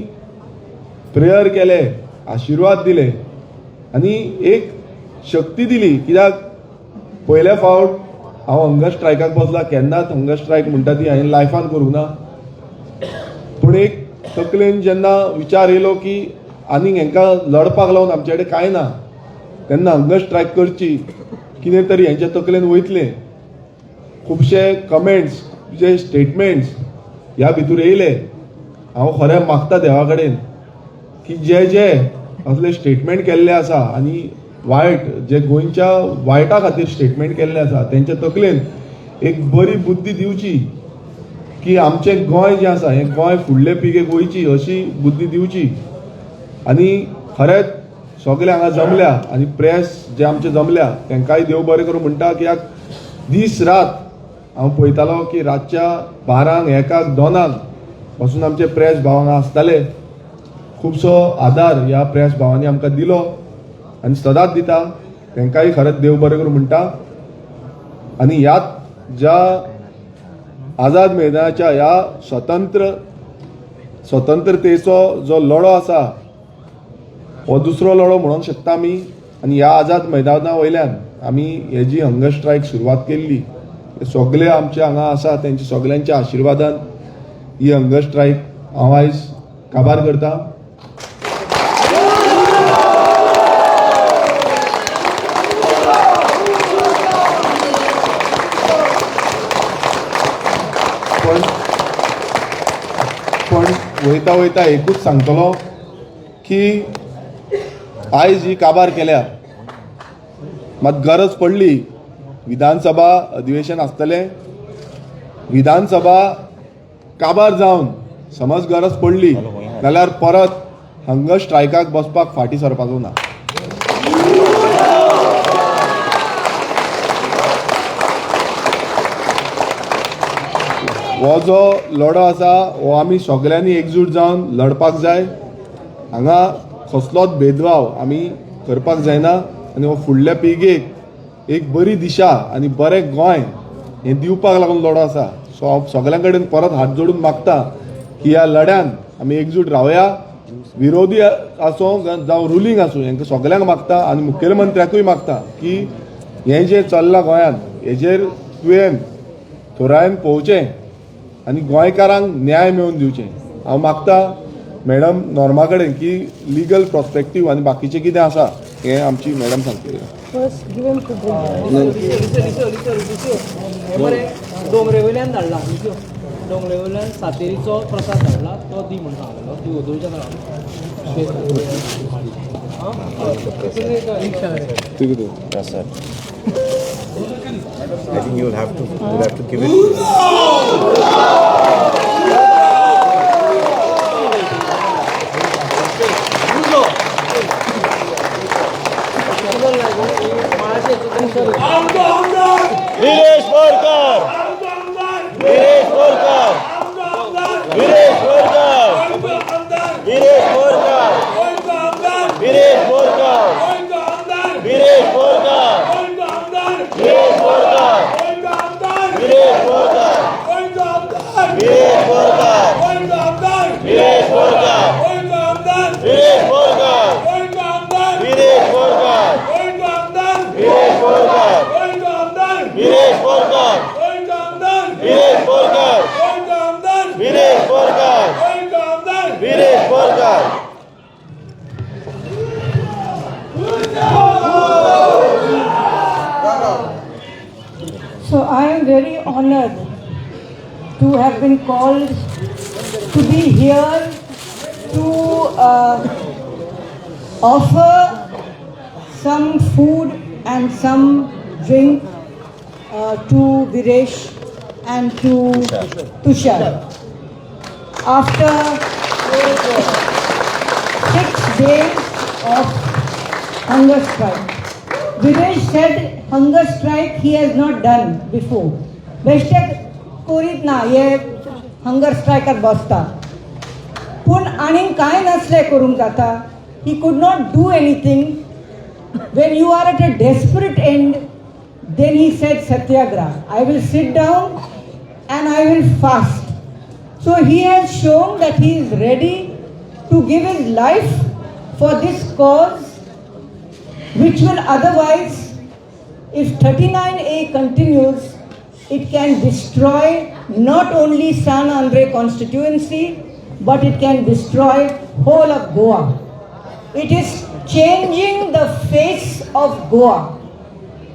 [SPEAKER 3] प्रेयर केले, आशिर्वाद दिले आनी एक शक्ती दिली. कित्याक पयले फावट हांव हंगर स्ट्रायकाक बसला, केन्नाच हंगर स्ट्रायक म्हणटा ती हांवें लायफान करूंक ना. पूण एक तकलेन जेन्ना विचार येयलो की आनीक हांकां लडपाक लागून आमचे कडेन कांय ना, तेन्ना हंगर स्ट्रायक करची, कितें तरी हेंच्या तकलेन वयतलें. खुबशे कमेंट्स, जे स्टेटमेंट्स ह्या भितर येयले. हांव खरें मागता देवा कडेन की जे जे असले स्टेटमेंट केल्ले आसा आनी वायट, जे गोंयच्या वायटा खातीर स्टेटमेंट केल्ले आसा, तेंच्या तकलेन एक बरी बुद्धी दिवची की आमचें गोंय जें आसा हें गोंय फुडले पिळगेक वयची अशी बुद्धी दिवची. आनी खरेंच सगळे हांगा जमल्या आनी प्रेस जे आमचे जमल्या तांकांय देव बरें करूं म्हणटा. कित्याक दीस रात हांव पळयतालो की रातच्या 12, 1, 2 पासून आमचे प्रेस भाव हांगा आसताले. खुबसो आदार ह्या प्रेस भावांनी आमकां दिलो आनी सदांच दिता. तांकांय खरेंच देव बरें करूं म्हणटा. आनी ह्याच ज्या आझाद मैदानाच्या ह्या स्वतंत्रतेचो जो लढो आसा हो दुसरो लढो म्हणूंक शकता आमी. आनी ह्या आझाद मैदाना वयल्यान आमी हे जी हंगर स्ट्रायक सुरवात केल्ली, सगळे आमचे हांगा आसा तेंच्या सगळ्यांच्या आशिर्वादान ही हंगर स्ट्रायक हांव आयज काबार करता. पण वयता वयता एकूच सांगतलो की आयज ही काबार केल्या, मात गरज पडली विधानसभा अधिवेशन आसतलें, विधानसभा काबार जावन समज गरज पडली जाल्यार परत हंगर स्ट्रायकाक बसपाक फाटीं सरपाचो ना. हो जो लढो आसा हो आमी सगळ्यांनी एकजूट जावन लडपाक जाय. हांगा कसलोच भेदभाव आमी करपाक जायना आनी हो फुडल्या पिळगेक एक बरी दिशा आनी बरें गोंय हें दिवपाक लागून लढो आसा. सो हांव सगळ्यां कडेन परत हात जोडून मागता की ह्या लढ्यान आमी एकजूट रावया. विरोधी आसूं जावं रुलींग आसूं, हांकां सगळ्यांक मागता आनी मुखेलमंत्र्याकूय मागता की हें जें चल्लां गोंयान हेजेर तुवें थोरायन पळोवचें आनी गोंयकारांक न्याय मेळोवन दिवचें. हांव मागता मॅडम नॉर्मा कडेन की लिगल प्रॉस्पेक्टीव आनी बाकीचें कितें आसा हें आमची मॅडम सांगतली.
[SPEAKER 2] First give him to
[SPEAKER 1] Dongre वयल्यान धाडला, डोंगरे वयल्यान सातेरीचो प्रसाद धाडला तो दी म्हणटा हांवें ती वदोळच्या
[SPEAKER 4] I think you'll have to give it.
[SPEAKER 5] Viresh Borkar, Viresh Borkar, Viresh Borkar, Viresh Borkar, Viresh Borkar, Viresh Borkar, Viresh Borkar, Viresh Borkar, Viresh Borkar, Viresh Borkar, Viresh Borkar, Viresh Borkar, Viresh Borkar, Viresh Borkar, Viresh Borkar, Viresh Borkar, Viresh Borkar.
[SPEAKER 2] So I am very honored to have been called to be here to offer some food and some drink to Viresh and to Tushar. After 6 days of hunger strike, Viresh said hunger strike he has not done before. Beshtek korit na ye hunger strike at basta. Pun anin kai nasle kurung jata. He could not do anything. When you are at a desperate end, then he said Satyagraha. I will sit down and I will fast. So he has shown that he is ready to give his life for this cause, which will otherwise, if 39A continues, it can destroy not only San Andre constituency, but it can destroy whole of Goa. It is changing the face of Goa.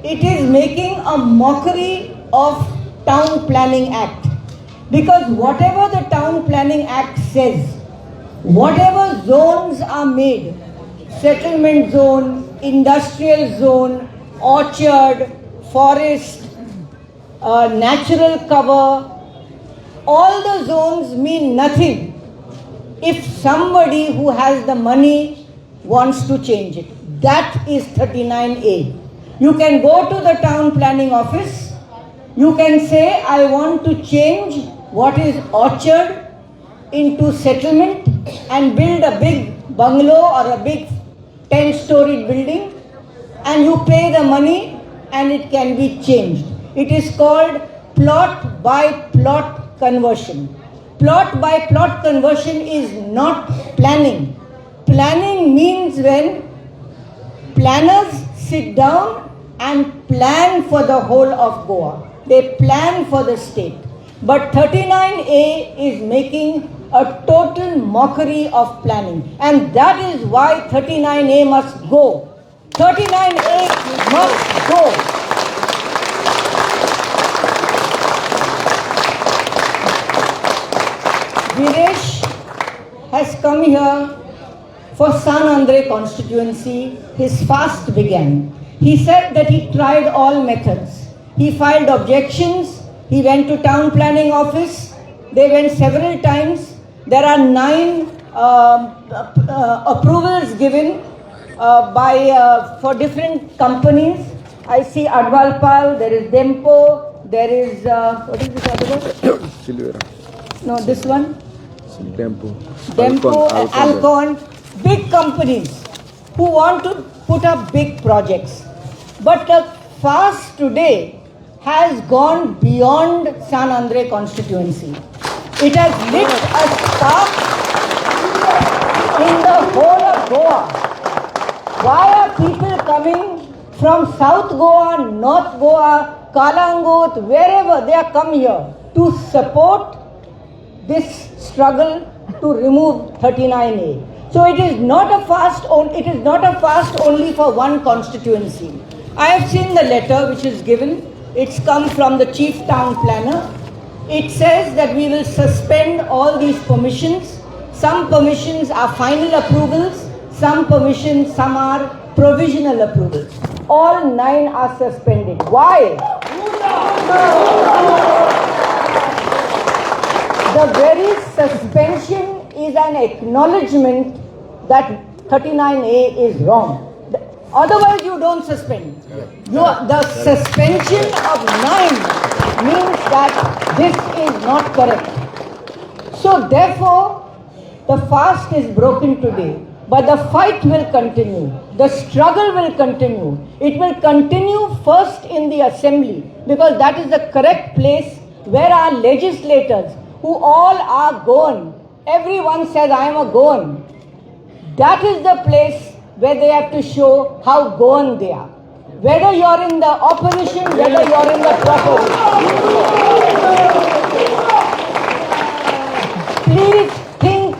[SPEAKER 2] It is making a mockery of Town Planning Act. Because whatever the Town Planning Act says, whatever zones are made, settlement zone, industrial zone, orchard, forest, natural cover, all the zones mean nothing if somebody who has the money wants to change it. That is 39A. You can go to the town planning office, you can say, I want to change what is orchard into settlement and build a big bungalow or a big 10-storied building, and you pay the money and it can be changed. It is called plot by plot conversion. Plot by plot conversion is not planning. Planning means when planners sit down and plan for the whole of Goa. They plan for the state. But 39A is making a total mockery of planning. And that is why 39A must go. 39A must go. Viresh has come here for San Andre constituency. His fast began. He said that he tried all methods. He filed objections. He went to town planning office. They went several times. There are 9 approvals given for different companies. I see Advalpal, there is Dempo, there is, what is this other one?
[SPEAKER 3] Silvera.
[SPEAKER 2] No, this one?
[SPEAKER 3] Tempo.
[SPEAKER 2] Dempo, Alcon, big companies who want to put up big projects. But the fast today has gone beyond San Andre constituency. It has lit a spark in the whole of Goa. Why are people coming from South Goa, North Goa, Kalangut, wherever they are come here to support this struggle to remove 39A? So it is not a fast. It is not a fast only for one constituency. I have seen the letter which is given. It's come from the chief town planner. It says that we will suspend all these permissions. Some permissions are final approvals. Some permissions, some are provisional approvals. All 9 are suspended. Why? The very suspension is an acknowledgement that 39A is wrong. Otherwise, you don't suspend. The suspension of 9 means that this is not correct. So therefore, the fast is broken today. But the fight will continue. The struggle will continue. It will continue first in the assembly, because that is the correct place where our legislators, who all are Goan, everyone says, I am a Goan. That is the place where they have to show how Goan they are. Whether you are in the opposition, whether you are in the proposition. Please think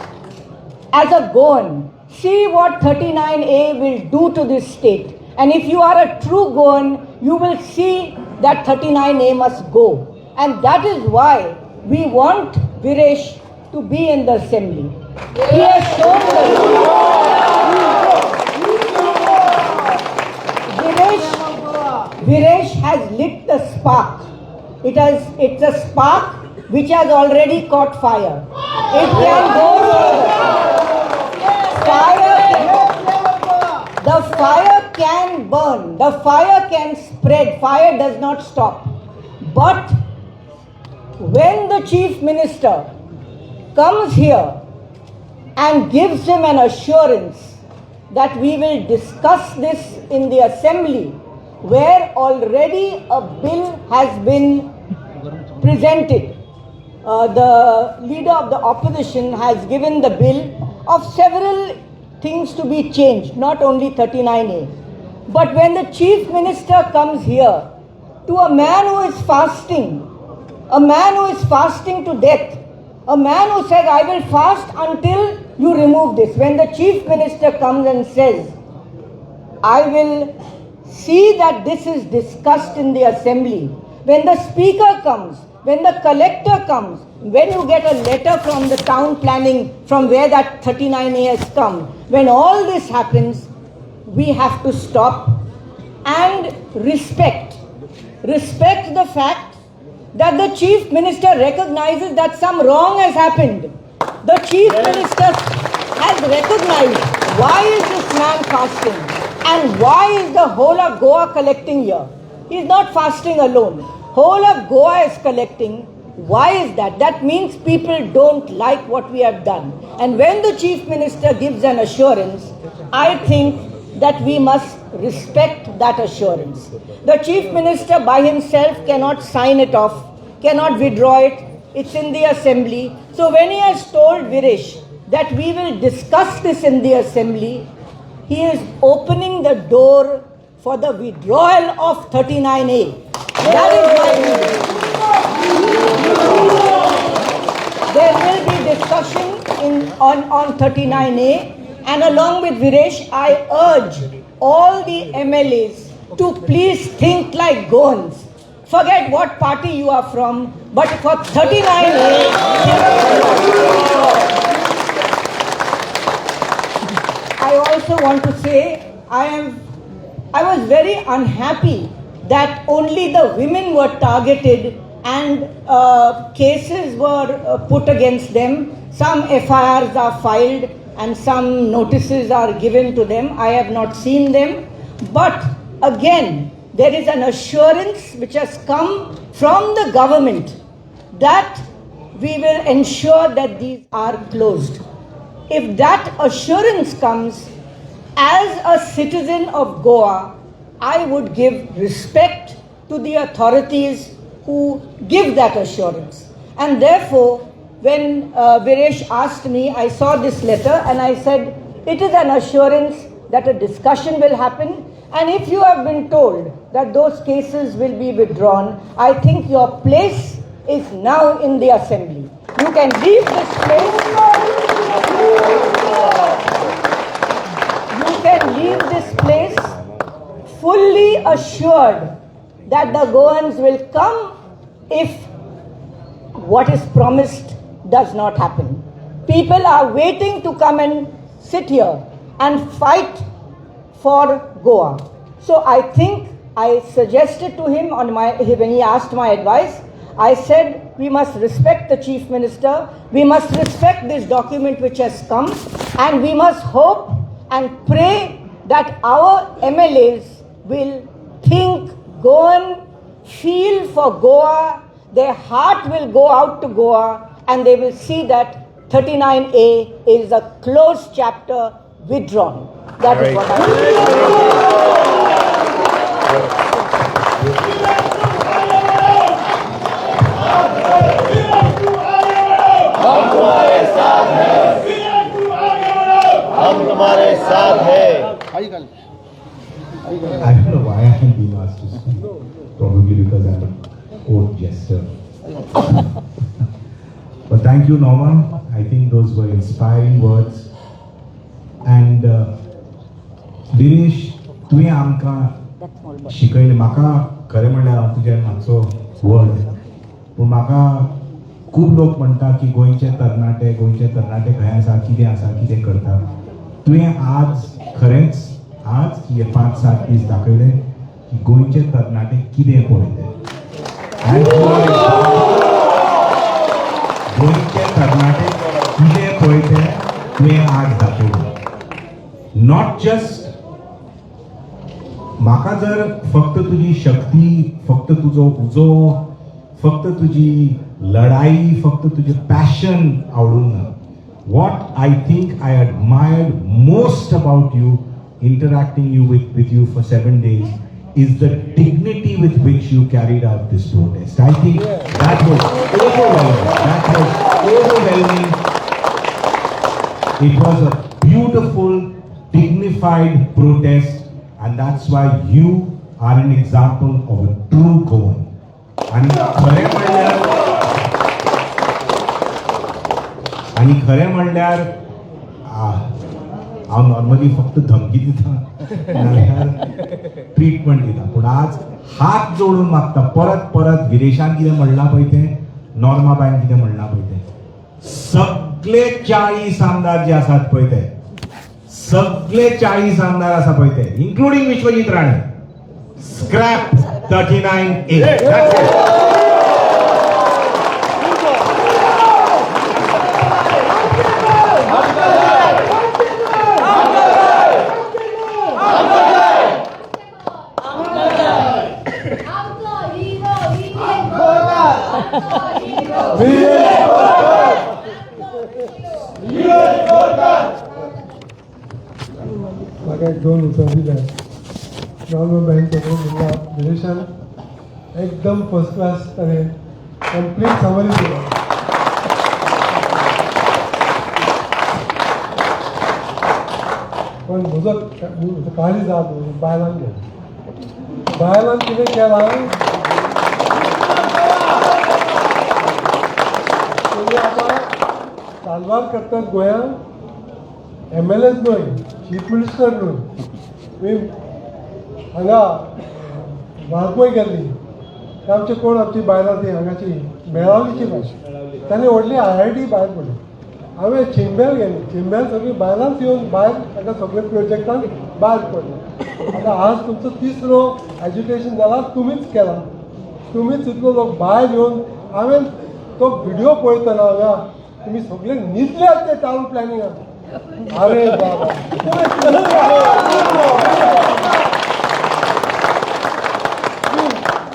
[SPEAKER 2] as a Goan. See what 39A will do to this state. And if you are a true Goan, you will see that 39A must go. And that is why we want Viresh to be in the assembly. He has shown Viresh Viresh has lit the spark. It's a spark which has already caught fire. It can go the fire can burn, the fire can spread, fire does not stop. But when the Chief Minister comes here and gives him an assurance that we will discuss this in the assembly, where already a bill has been presented. The leader of the opposition has given the bill of several things to be changed, not only 39A. But when the Chief Minister comes here to a man who is fasting to death, a man who says, I will fast until you remove this. When the Chief Minister comes and says, I will see that this is discussed in the assembly. When the speaker comes, when the collector comes, when you get a letter from the town planning from where that 39A has come, when all this happens, we have to stop and respect the fact that the Chief Minister recognizes that some wrong has happened. The Chief Minister has recognized why is this man fasting and why is the whole of Goa collecting here. He is not fasting alone. Whole of Goa is collecting. Why is that? That means people don't like what we have done. And when the Chief Minister gives an assurance, I think that we must respect that assurance. The Chief Minister by himself cannot sign it off, cannot withdraw it. It's in the assembly. So when he has told Viresh that we will discuss this in the assembly, he is opening the door for the withdrawal of 39A. That is my view. There will be discussion on 39A, and along with Viresh, I urge all the MLAs to please think like Goans. Forget what party you are from, but for 39A, I also want to say I was very unhappy that only the women were targeted and cases were put against them. Some FIRs are filed and some notices are given to them. I have not seen them. But again, there is an assurance which has come from the government that we will ensure that these are closed. If that assurance comes, as a citizen of Goa, I would give respect to the authorities who give that assurance. And therefore, when Viresh asked me, I saw this letter and I said, it is an assurance that a discussion will happen. And if you have been told that those cases will be withdrawn, I think your place is now in the assembly. You can leave this place. You can leave this place fully assured that the Goans will come if what is promised does not happen. People are waiting to come and sit here and fight for Goa. So I think I suggested to him when he asked my advice, I said we must respect the Chief Minister, we must respect this document which has come, and we must hope and pray that our MLAs will think Goan, feel for Goa, their heart will go out to Goa, and they will see that 39A is a closed chapter, withdrawn. That is what I
[SPEAKER 3] I don't know why I am being asked to speak. Probably because I'm a court jester. But thank you, Norma. I think those were inspiring words. And Viresh, तुवें आमकां शिकयलें. म्हाका खरें म्हणल्यार हांव तुज्या मातसो व्हड, पूण म्हाका खूब लोक म्हणटा की गोंयचे तरणाटे खंय आसा, कितें करता. तुवें आज खरेंच आज हे 5-7 दीस दाखयले
[SPEAKER 6] की गोंयचे तरणाटे कितें पळयता गोंयचे तरणाटे कितें पळयता तुवें आज दाखयलें. नॉट जस्ट म्हाका जर फक्त तुजी शक्ती, फक्त तुजो उजो, फक्त तुजी लढाई, फक्त तुजें पॅशन आवडूंक ना. What I think I admired most about you, interacting with you for 7 days, is the dignity with which you carried out this protest. I think that was overwhelming. That was overwhelming. It was a beautiful, dignified protest, and that's why you are an example of a true Goan. खरें म्हणल्यार हांव normally फक्त धमकी दिता नाल्यार treatment दिता, पूण आज हात जोडून मागता परत परत गिरेशान कितें म्हणलां पळय तें, नॉर्मा बायन कितें म्हणलां पळय तें, सगळे 40 आमदार जे आसात पळय ते, सगळे 40 आमदार आसा पळय ते, including Vishwajeet Rane, scrap 39A.
[SPEAKER 7] म्हाका एक 2 उतर दिले. नॉर्मल बँक म्हणला विदेशान एकदम फर्स्ट क्लास तरेन कंप्लीट समरी दिलो. पण म्हजो काळजी जात बायलांक बायलांक कितें केलां, आतां कारभार करतात गोंयांत MLAs न्हय, चीफ मिनिस्टर न्हय. तुमी हांगा वाळपय गेल्ली आमचे कोण आमची बायलां ती हांगाची मेळावलीची बाय, ताणें व्हडली IIT भायर पडली. हांवें चेंबर गेली, चेंबर सगळीं बायलांच येवन भायर ताका सगळे प्रोजेक्टान भायर पडले. आतां आज तुमचो 3रो एज्युकेशन जाला, तुमीच केला, तुमीच इतलो लोक भायर येवन. हांवें तो व्हिडिओ पळयतना हांगा तुमी सगळे न्हिदल्यात ते टावन प्लॅनिंगान. अरे बाबा,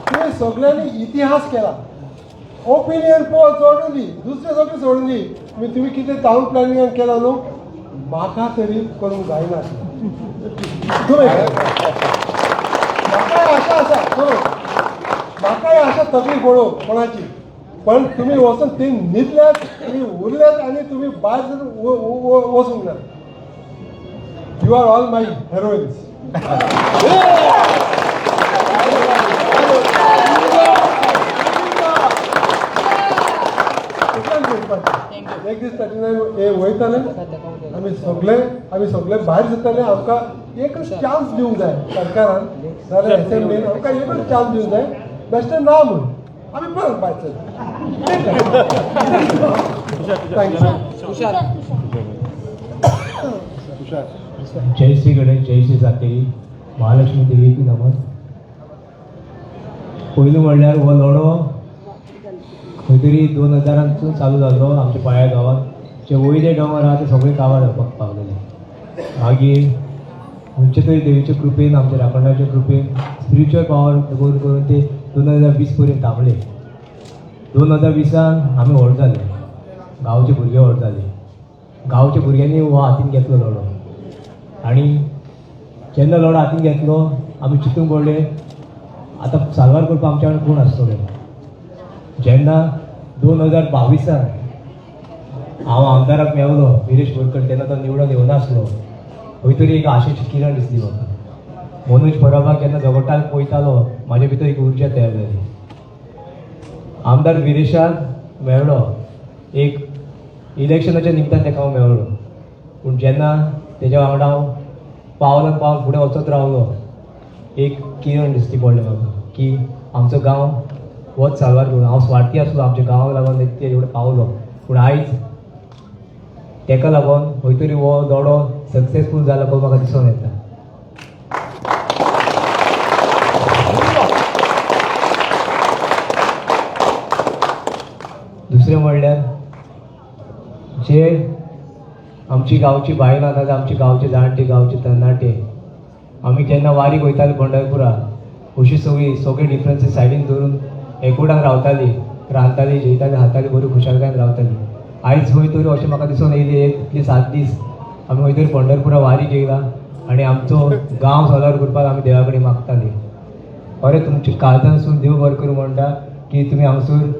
[SPEAKER 7] तुम्ही सगळ्यांनी इतिहास केला, ओपिनियन पोल सोडून दी, दुसरे सगळे सोडून दी. तुम्ही कितें टावन प्लॅनिंगान केला न्हू, म्हाका तरी करूंक जायना. म्हाकाय आशा आसा, म्हाकाय आशा तकली पडो कोणाची, पण तुम्ही वचून ते न्हिदल्यात, तुम्ही उरल्यात आणि तुम्ही भायर वचूंक ना. यू आर ऑल माय हेरोइन्स. एक दीस 39 हे वयतले, आमी सगळे भायर सरतले. आमकां एकच चान्स दिवंक जाय सरकारान, जाल्यार असेंब्लीन आमकां एकच चान्स दिवंक जाय. बेश्टें ना म्हूण आमी परत भायर सरता.
[SPEAKER 1] जय श्री गणेश, जय श्री सातेरी, महालक्ष्मी देवीची नमन. पयलीं म्हणल्यार हो लढो खंय तरी 2000 चालू जालो आमच्या पाळ्या गांवांत. जे वयले दोंगर आहा ते सगळे काबार जावपाक पावलेले. मागीर खंयचे तरी देवीचे कृपेन, आमच्या राखणाच्या कृपेन, स्पिरिच्युअल पावर करून ते 2020 पर्यंत थांबले. 2020 आमी व्हड जाले, गांवचे भुरगे व्हड जाले. गांवच्या भुरग्यांनी हो हातीन घेतलो लढो, आनी जेन्ना लढो हातीन घेतलो आमी चिंतूंक पडले आतां सारवार करपाक आमच्या वांगडा कोण आसतले. जेन्ना 2022 हांव आमदाराक मेवलो विरेश बोरकर, तेन्ना तो निवडून येवनासलो. खंय तरी एक आशेची किरण दिसली म्हाका. मनोज परबाक केन्ना झगडटाक पळयतालो, म्हाजे भितर एक उर्जा तयार जाली. आमदार विरेशाक मेळ्ळो, एक इलेक्शनाच्या निमतान ताका हांव मेळ्ळो. पूण जेन्ना तेज्या वांगडा हांव पावलां पावल फुडें वचत रावलो, एक किरण दिसती पडलें म्हाका की आमचो गांव होच सारवार करून. हांव स्वार्थी आसलो, आमच्या गांवाक लागून ते एवढे पावलो, पूण आयज ताका लागून खंय तरी हो लढो सक्सेसफूल जाला पळय म्हाका दिसून येता. दुसरें म्हणल्यार जे आमची गांवची बायलां नाजाल्यार आमची गांवचे जाणटे गांवचे तरणाटे आमी केन्ना वारीक वयताले पंढरपुरा अशी सगळे डिफरन्सीस सायडीन धरून एकवटान रावताली रांदताली जेयताली हाताली बरी खुशालकायेन रावताली. आयज खंय तरी अशें म्हाका दिसून येयली इतले 7 दीस आमी खंय तरी पंढरपुरा वारीक येयला आनी आमचो गांव सोलार करपाक आमी देवा कडेन मागताली. खरें तुमची काळजांसून देव बरें करूं म्हणटा की तुमी हांगसर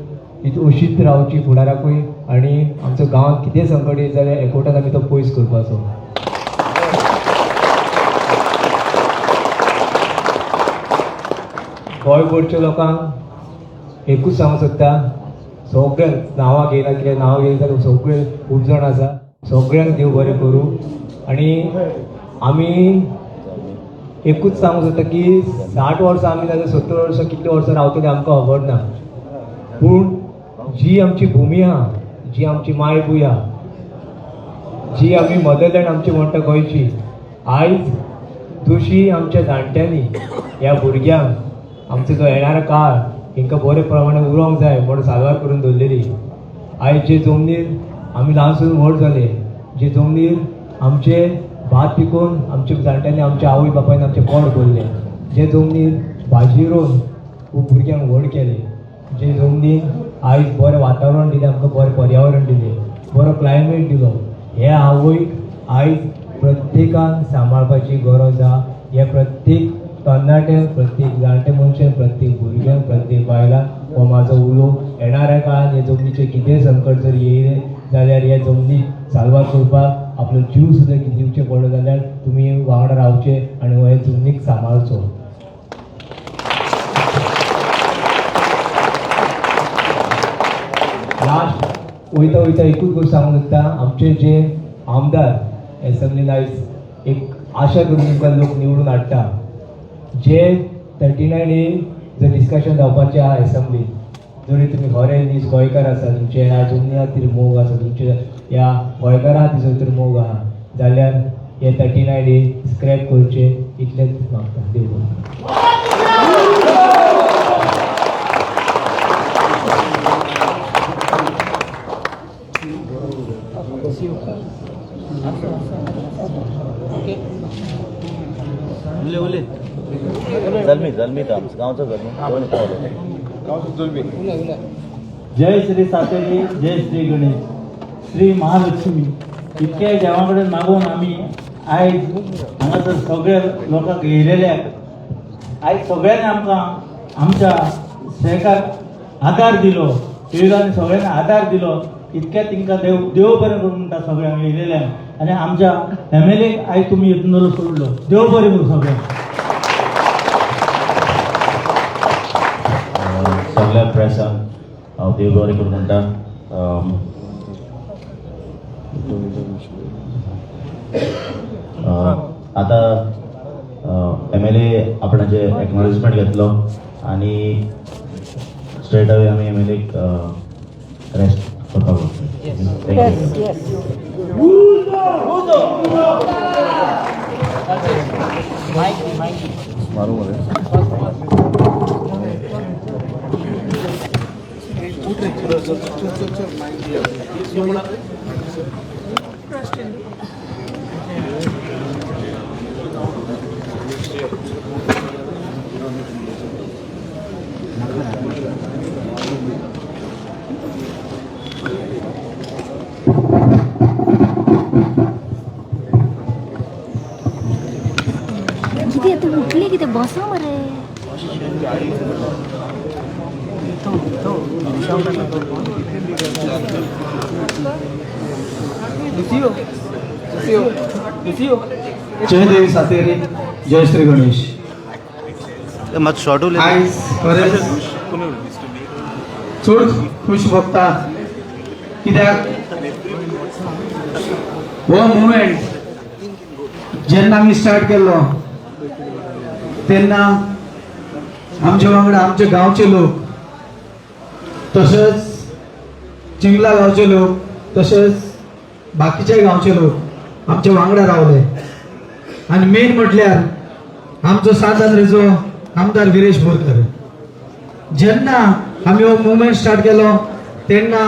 [SPEAKER 1] अशीच रावची फुडाराकूय आनी आमचो गांवांत कितें संकट येत जाल्यार एकवटान आमी तो पयस करपाचो. गोंयभरच्या लोकांक एकूच सांगूंक सोदता सगळ्यांक नांवां घेयना कितें नांवां घेयना जाल्यार सगळे खूब जाण आसा सगळ्यांक देव बरें करूं आनी आमी एकूच सांगूंक सोदता की 60 वर्सां आमी नाजाल्यार 70 वर्सां कितले वर्सां रावतले आमकां खबर ना पूण जी आमची भुमी आहा जी आमची मायभूंय आहा जी आमी मदरलँड आमची म्हणटा गोंयची आयज जशी आमच्या जाणट्यांनी ह्या भुरग्यांक आमचो जो येणारा काळ हिंकां बरे प्रमाणे उरोंक जाय म्हणून साल्वार करून दवरलेली. आयज जे जमनीर आमी ल्हानसून व्हड जाले जे जमनीर आमचे भात पिकोवन आमच्या जाणट्यांनी आमच्या आवय बापायन आमचे पोट भरले जे जमनीर भाजी रोवन खूब भुरग्यांक व्हड केले जे जमनीर आयज बरें वातावरण दिलें आमकां बरें पर्यावरण दिलें बरो क्लायमेट दिलो हे आवयक आयज प्रत्येकान सांबाळपाची गरज आहा. हे प्रत्येक तरणाटे प्रत्येक जाणटे मनशान प्रत्येक भुरग्यांक प्रत्येक बायलांक हो म्हाजो उलो येणाऱ्या काळान हे जमनीचें कितें संकट जर येयलें जाल्यार हे जमनीक साल्वार करपाक आपलो जीव सुद्दां दिवचें पडलो जाल्यार तुमी वांगडा रावचे आनी हे जमनीक सांबाळचो. लास्ट वयता वयता एकूच गोश्ट सांगूंक सोदता आमचे जे आमदार एसेंब्लीन आयज एक आशा करून तुमकां लोक निवडून हाडटा जे 39A जर डिस्कशन जावपाचें आहा एसेंब्लीन जरी तुमी खरे दीस गोंयकार आसा तुमचे ह्या जमनी खातीर मोग आसा तुमचे ह्या गोंयकारा खातीर तर मोग आहा जाल्यार हे 39A स्क्रॅप करचे इतलेंच मागता. देव बरें.
[SPEAKER 5] जल्मी गांवचं जल्मी
[SPEAKER 8] जय श्री सातेरी जय श्री गणेश श्री महालक्ष्मी इतके देवा कडेन मागून आमी आयज हांगासर सगळे लोकांक येयलेल्याक आयज सगळ्यांनी आमकां आमच्या स्ट्रायकाक आदार दिलो येयलांनी सगळ्यांनी आदार दिलो इतक्या तिंका देव बरें करूं म्हणटा सगळ्यांक येयलेल्यांक आनी आमच्या फॅमिलीक आयज तुमी येतून सोडलो देव बरें करूं सगळ्यांक.
[SPEAKER 5] सगळ्या प्रेसांक हांव देव बरें करूं म्हणटा. आतां MLA आपणाचे एक्नॉलेजमेंट घेतलो आनी स्ट्रेट अवे आमी MLAक रेस्ट करपाक मारू
[SPEAKER 9] किती आता उठले किती बसा मरे
[SPEAKER 8] जय देवी सातेरी जय श्री गणेश. आयज खरेंच चड खूश भोगता कित्याक हो मुवमेंट जेन्ना आमी स्टार्ट केल्लो तेन्ना आमचे वांगडा आमचे गांवचे लोक तशेंच चिंगला गांवचे लोक तशेंच बाकीचे गांवचे लोक आमचे वांगडा रावले आनी मेन म्हटल्यार आमचो सातांद्रेचो आमदार विरेश बोरकर जेन्ना आमी हो मुवमेंट स्टार्ट केलो
[SPEAKER 10] तेन्ना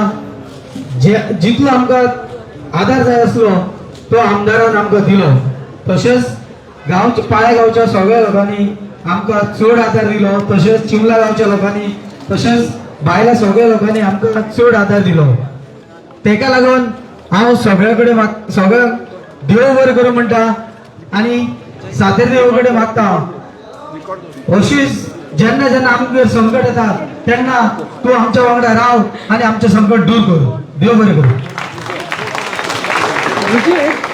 [SPEAKER 10] जितलो आमकां आदार जाय आसलो तो आमदारान आमकां दिलो. तशेंच पाळ्या गांवच्या सगळ्या लोकांनी आमकां चड आदार दिलो. तशेंच चिमला गांवच्या लोकांनी तशेंच भायल्या सगळ्या लोकांनी आमकां चड आदार दिलो. तेका लागून हांव सगळ्या कडेन सगळ्यांक देव बरें करूं म्हणटा आनी सातेर देव कडेन मागता अशीच जेन्ना जेन्ना आमगेर संकट येता तेन्ना तूं आमच्या वांगडा राव आनी आमचें संकट दूर कर. देव बरें करूं.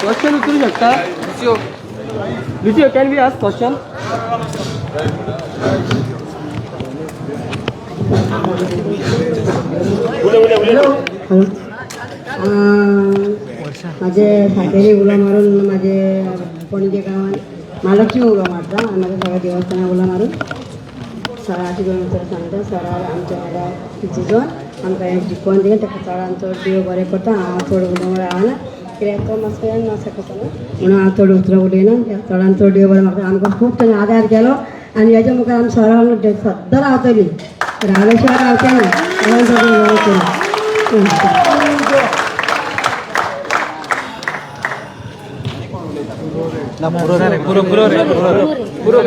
[SPEAKER 11] क्वेश्चन विचारू शकता कॅन बी आस्क क्वेश्चन.
[SPEAKER 2] माझे सातेरी उलो मारून माझे पणजे गांवांत महालक्ष्मी उलो मारता आनी म्हाज्या सगळ्या देवस्थानां उलो मारून सराची दोन उतर सांगता. सरा आमच्या वांगडा झिजोन आमकां हें जिखोवन दिलें ताका चडान चड देव बरें करता. हांव चड उलो रावना कित्याक तो मास्टरान नासता म्हणून हांव चड उतरां उलयना. चडान चड देव बरें म्हाका आमकां खूब ताणें आदार केलो आनी हेज्या मुखार आमी सरा वांगडा सद्दां रावतलीं. रावल्या शिवाय रावचें ना. चडान चड देव बरें केलें.
[SPEAKER 11] पुरो